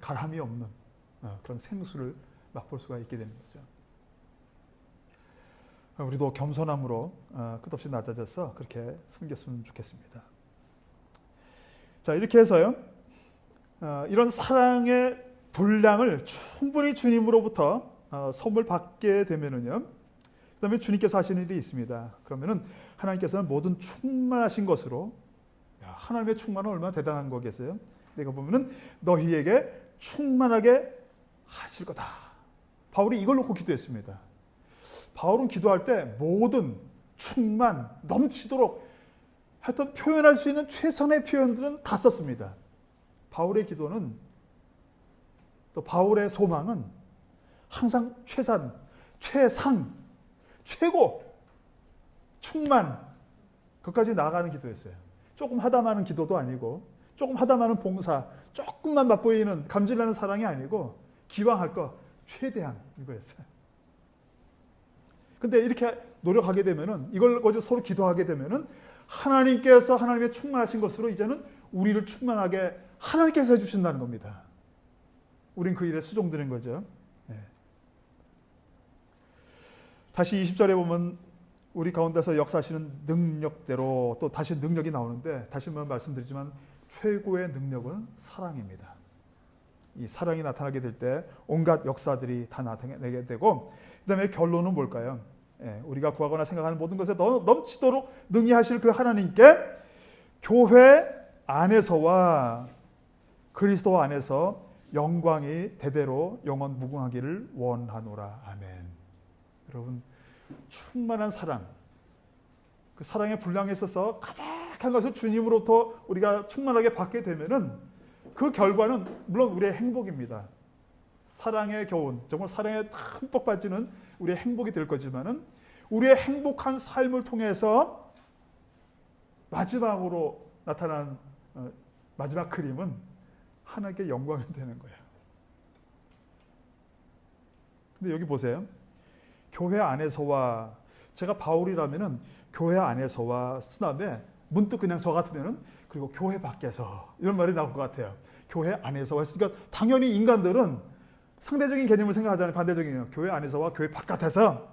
가람이 없는 그런 생수를 맛볼 수가 있게 되는 거죠. 우리도 겸손함으로 끝없이 낮아져서 그렇게 섬겼으면 좋겠습니다. 자, 이렇게 해서요. 이런 사랑의 분량을 충분히 주님으로부터 선물 받게 되면은요. 그다음에 주님께서 하시는 일이 있습니다. 그러면은 하나님께서는 모든 충만하신 것으로, 하나님의 충만은 얼마나 대단한 거겠어요? 내가 보면은 너희에게 충만하게 하실 거다. 바울이 이걸 놓고 기도했습니다. 바울은 기도할 때 모든 충만, 넘치도록 하여튼 표현할 수 있는 최선의 표현들은 다 썼습니다. 바울의 기도는, 또 바울의 소망은 항상 최상, 최고, 충만, 그것까지 나아가는 기도였어요. 조금 하다 마는 기도도 아니고, 조금 하다 마는 봉사, 조금만 맛보이는 감질나는 사랑이 아니고, 기왕 할 거 최대한 이거였어요. 근데 이렇게 노력하게 되면은, 이걸 가지고 서로 기도하게 되면은 하나님께서 하나님의 충만하신 것으로 이제는 우리를 충만하게 하나님께서 해주신다는 겁니다. 우린 그 일에 수종드는 거죠. 네. 다시 20절에 보면 우리 가운데서 역사하시는 능력대로 또 다시 능력이 나오는데, 다시 한번 말씀드리지만 최고의 능력은 사랑입니다. 이 사랑이 나타나게 될 때 온갖 역사들이 다 나타나게 되고, 그 다음에 결론은 뭘까요? 우리가 구하거나 생각하는 모든 것에 넘치도록 능히 하실 그 하나님께 교회 안에서와 그리스도 안에서 영광이 대대로 영원 무궁하기를 원하노라. 아멘. 여러분, 충만한 사랑, 그 사랑의 분량에 있어서 가득한 것을 주님으로부터 우리가 충만하게 받게 되면은 그 결과는 물론 우리의 행복입니다. 사랑의 교훈, 정말 사랑에 흠뻑 빠지는 우리의 행복이 될 거지만은 우리의 행복한 삶을 통해서 마지막으로 나타난 마지막 그림은 하나님께 영광이 되는 거예요. 근데 여기 보세요. 교회 안에서와, 제가 바울이라면은 교회 안에서와 쓴 다음에 문득 그냥 저 같으면은 그리고 교회 밖에서 이런 말이 나올 것 같아요. 교회 안에서와 했으니까 당연히 인간들은 상대적인 개념을 생각하잖아요. 반대적이에요. 교회 안에서와 교회 바깥에서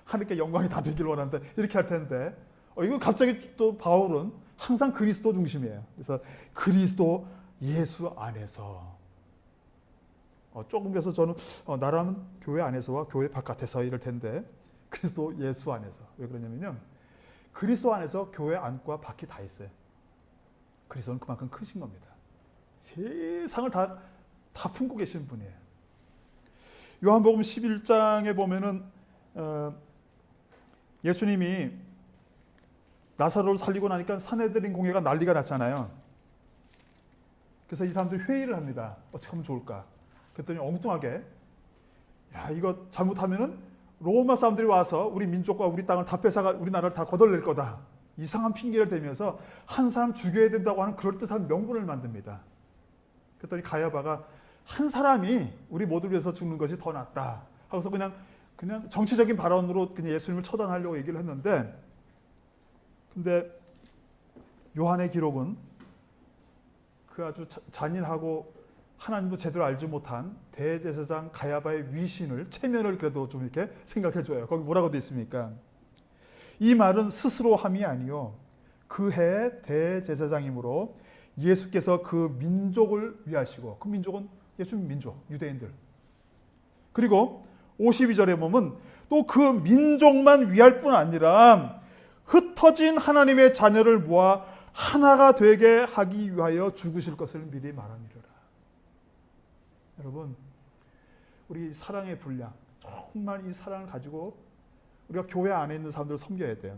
하나님께 영광이 다 되길 원한다. 이렇게 할 텐데 이거 갑자기 또 바울은 항상 그리스도 중심이에요. 그래서 그리스도 예수 안에서 조금 그래서 저는 나라는 교회 안에서와 교회 바깥에서 이럴 텐데 그리스도 예수 안에서. 왜 그러냐면요. 그리스도 안에서 교회 안과 밖이 다 있어요. 그리스도는 그만큼 크신 겁니다. 세상을 다 품고 계신 분이에요. 요한복음 11장에 보면은 예수님이 나사로를 살리고 나니까 산헤드린 공회가 난리가 났잖아요. 그래서 이 사람들이 회의를 합니다. 어떻게 하면 좋을까? 그랬더니 엉뚱하게 이거 잘못하면은 로마 사람들이 와서 우리 민족과 우리 땅을 다 뺏어가 우리 나라를 다 거덜낼 거다. 이상한 핑계를 대면서 한 사람 죽여야 된다고 하는 그럴듯한 명분을 만듭니다. 그랬더니 가야바가 한 사람이 우리 모두를 위해서 죽는 것이 더 낫다 하고서 그냥 정치적인 발언으로 그냥 예수님을 처단하려고 얘기를 했는데, 근데 요한의 기록은 그 아주 잔인하고 하나님도 제대로 알지 못한 대제사장 가야바의 위신을, 체면을 그래도 좀 이렇게 생각해줘요. 거기 뭐라고 돼 있습니까? 이 말은 스스로 함이 아니요 그 해 대제사장이므로 예수께서 그 민족을 위하시고, 그 민족은 예수님 민족, 유대인들. 그리고 52절에 보면 또 그 민족만 위할 뿐 아니라 흩어진 하나님의 자녀를 모아 하나가 되게 하기 위하여 죽으실 것을 미리 말하니라. 여러분, 우리 사랑의 분량, 정말 이 사랑을 가지고 우리가 교회 안에 있는 사람들을 섬겨야 돼요.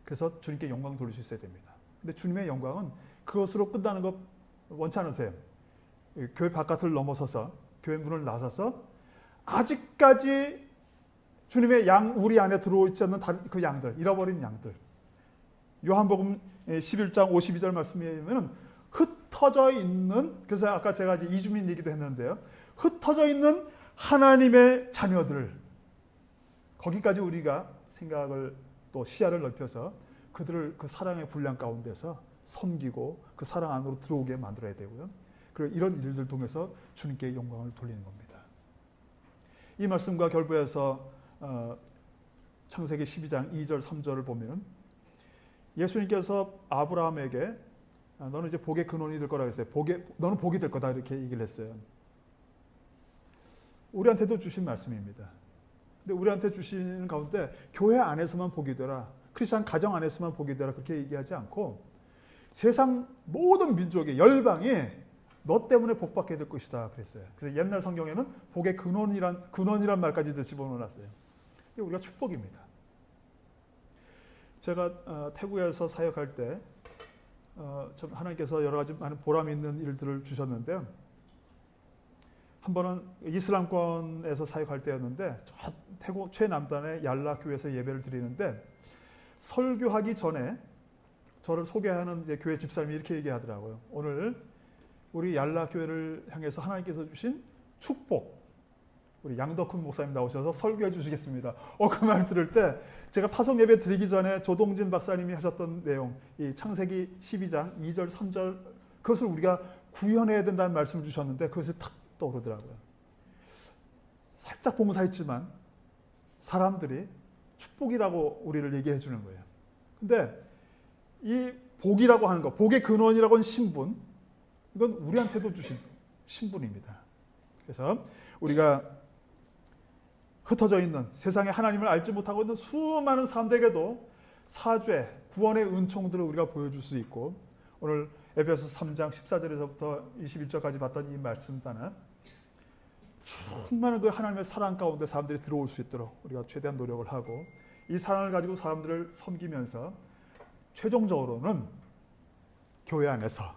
그래서 주님께 영광 돌릴 수 있어야 됩니다. 근데 주님의 영광은 그것으로 끝나는 거 원치 않으세요. 교회 바깥을 넘어서서 교회 문을 나서서 아직까지 주님의 양 우리 안에 들어오지 않는 그 양들, 잃어버린 양들. 요한복음 11장 52절 말씀에 보면 흩어져 있는, 그래서 아까 제가 이제 이주민 얘기도 했는데요. 흩어져 있는 하나님의 자녀들, 거기까지 우리가 생각을 또 시야를 넓혀서 그들을 그 사랑의 분량 가운데서 섬기고 그 사랑 안으로 들어오게 만들어야 되고요. 그리고 이런 일들 통해서 주님께 영광을 돌리는 겁니다. 이 말씀과 결부해서 창세기 12장 2절 3절을 보면 예수님께서 아브라함에게 너는 이제 복의 근원이 될 거라고 했어요. 너는 복이 될 거다 이렇게 얘기를 했어요. 우리한테도 주신 말씀입니다. 근데 우리한테 주시는 가운데 교회 안에서만 복이 되라, 크리스천 가정 안에서만 복이 되라 그렇게 얘기하지 않고 세상 모든 민족의 열방이 너 때문에 복받게 될 것이다 그랬어요. 그래서 옛날 성경에는 복의 근원이란 말까지도 집어넣어놨어요. 이게 우리가 축복입니다. 제가 태국에서 사역할 때 좀 하나님께서 여러 가지 많은 보람 있는 일들을 주셨는데요. 한 번은 이슬람권에서 사역할 때였는데 저 태국 최남단의 얄라 교회에서 예배를 드리는데 설교하기 전에 저를 소개하는 이제 교회 집사님이 이렇게 얘기하더라고요. 오늘 우리 얄라 교회를 향해서 하나님께서 주신 축복, 우리 양덕훈 목사님 나오셔서 설교해 주시겠습니다. 그 말 들을 때 제가 파송 예배 드리기 전에 조동진 박사님이 하셨던 내용, 이 창세기 12장 2절 3절 그것을 우리가 구현해야 된다는 말씀을 주셨는데 그것이 탁 떠오르더라고요. 살짝 봉사했지만 사람들이 축복이라고 우리를 얘기해 주는 거예요. 근데 이 복이라고 하는 것, 복의 근원이라고 하는 신분, 이건 우리한테도 주신 신분입니다. 그래서 우리가 흩어져 있는 세상에 하나님을 알지 못하고 있는 수많은 사람들에게도 사죄, 구원의 은총들을 우리가 보여줄 수 있고, 오늘 에베소서 3장 14절에서부터 21절까지 봤던 이 말씀 단은 충만한 그 하나님의 사랑 가운데 사람들이 들어올 수 있도록 우리가 최대한 노력을 하고, 이 사랑을 가지고 사람들을 섬기면서 최종적으로는 교회 안에서,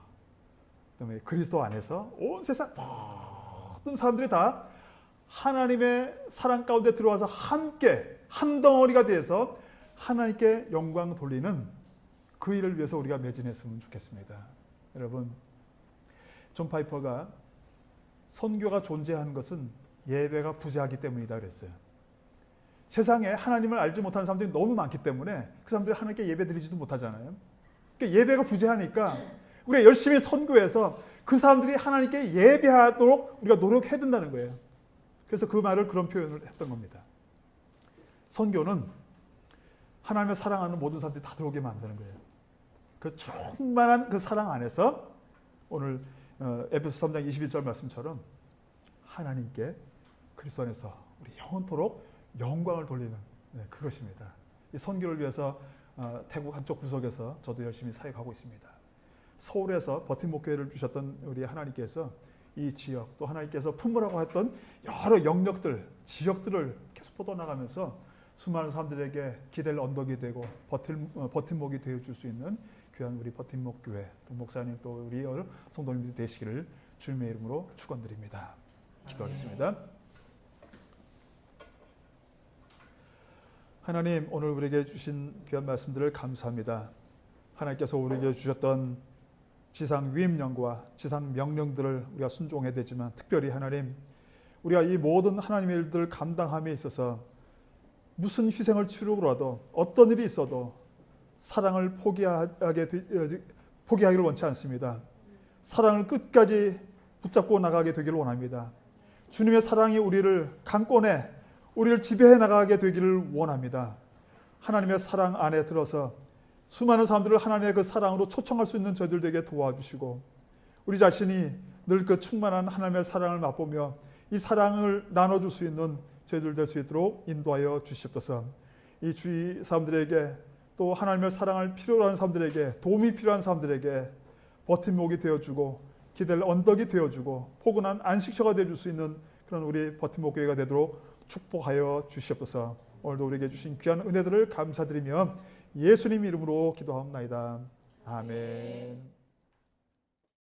그다음에 그리스도 안에서 온 세상 모든 사람들이 다 하나님의 사랑 가운데 들어와서 함께 한 덩어리가 돼서 하나님께 영광 돌리는 그 일을 위해서 우리가 매진했으면 좋겠습니다. 여러분, 존 파이퍼가 선교가 존재하는 것은 예배가 부재하기 때문이다 그랬어요. 세상에 하나님을 알지 못하는 사람들이 너무 많기 때문에 그 사람들이 하나님께 예배 드리지도 못하잖아요. 그러니까 예배가 부재하니까 우리가 열심히 선교해서 그 사람들이 하나님께 예배하도록 우리가 노력해야 된다는 거예요. 그래서 그 말을 그런 표현을 했던 겁니다. 선교는 하나님을 사랑하는 모든 사람들이 다 들어오게 만드는 거예요. 그 충만한 그 사랑 안에서 오늘 에베소 3장 21절 말씀처럼 하나님께 그리스도 안에서 우리 영원토록 영광을 돌리는 그것입니다. 이 선교를 위해서 태국 한쪽 구석에서 저도 열심히 사역하고 있습니다. 서울에서 버팀목교회를 주셨던 우리 하나님께서 이 지역, 또 하나님께서 품으라고 했던 여러 영역들, 지역들을 계속 뻗어나가면서 수많은 사람들에게 기댈 언덕이 되고 버팀목이 되어줄 수 있는 귀한 우리 버팀목교회, 또 목사님, 또 우리 여러 성도님들이 되시기를 주님의 이름으로 축원드립니다. 기도하겠습니다. 하나님, 오늘 우리에게 주신 귀한 말씀들을 감사합니다. 하나님께서 우리에게 주셨던 지상 위임령과 지상 명령들을 우리가 순종해야 되지만, 특별히 하나님, 우리가 이 모든 하나님의 일들을 감당함에 있어서 무슨 희생을 치르고라도 어떤 일이 있어도 사랑을 포기하기를 원치 않습니다. 사랑을 끝까지 붙잡고 나가게 되기를 원합니다. 주님의 사랑이 우리를 강권해 우리를 지배해 나가게 되기를 원합니다. 하나님의 사랑 안에 들어서 수많은 사람들을 하나님의 그 사랑으로 초청할 수 있는 저희들에게 도와주시고, 우리 자신이 늘 그 충만한 하나님의 사랑을 맛보며 이 사랑을 나눠줄 수 있는 저희들 될 수 있도록 인도하여 주시옵소서. 이 주위 사람들에게, 또 하나님의 사랑을 필요로 하는 사람들에게, 도움이 필요한 사람들에게 버팀목이 되어주고 기댈 언덕이 되어주고 포근한 안식처가 되어줄 수 있는 그런 우리 버팀목교회가 되도록 축복하여 주시옵소서. 오늘도 우리에게 주신 귀한 은혜들을 감사드리며 예수님 이름으로 기도하옵나이다. 아멘.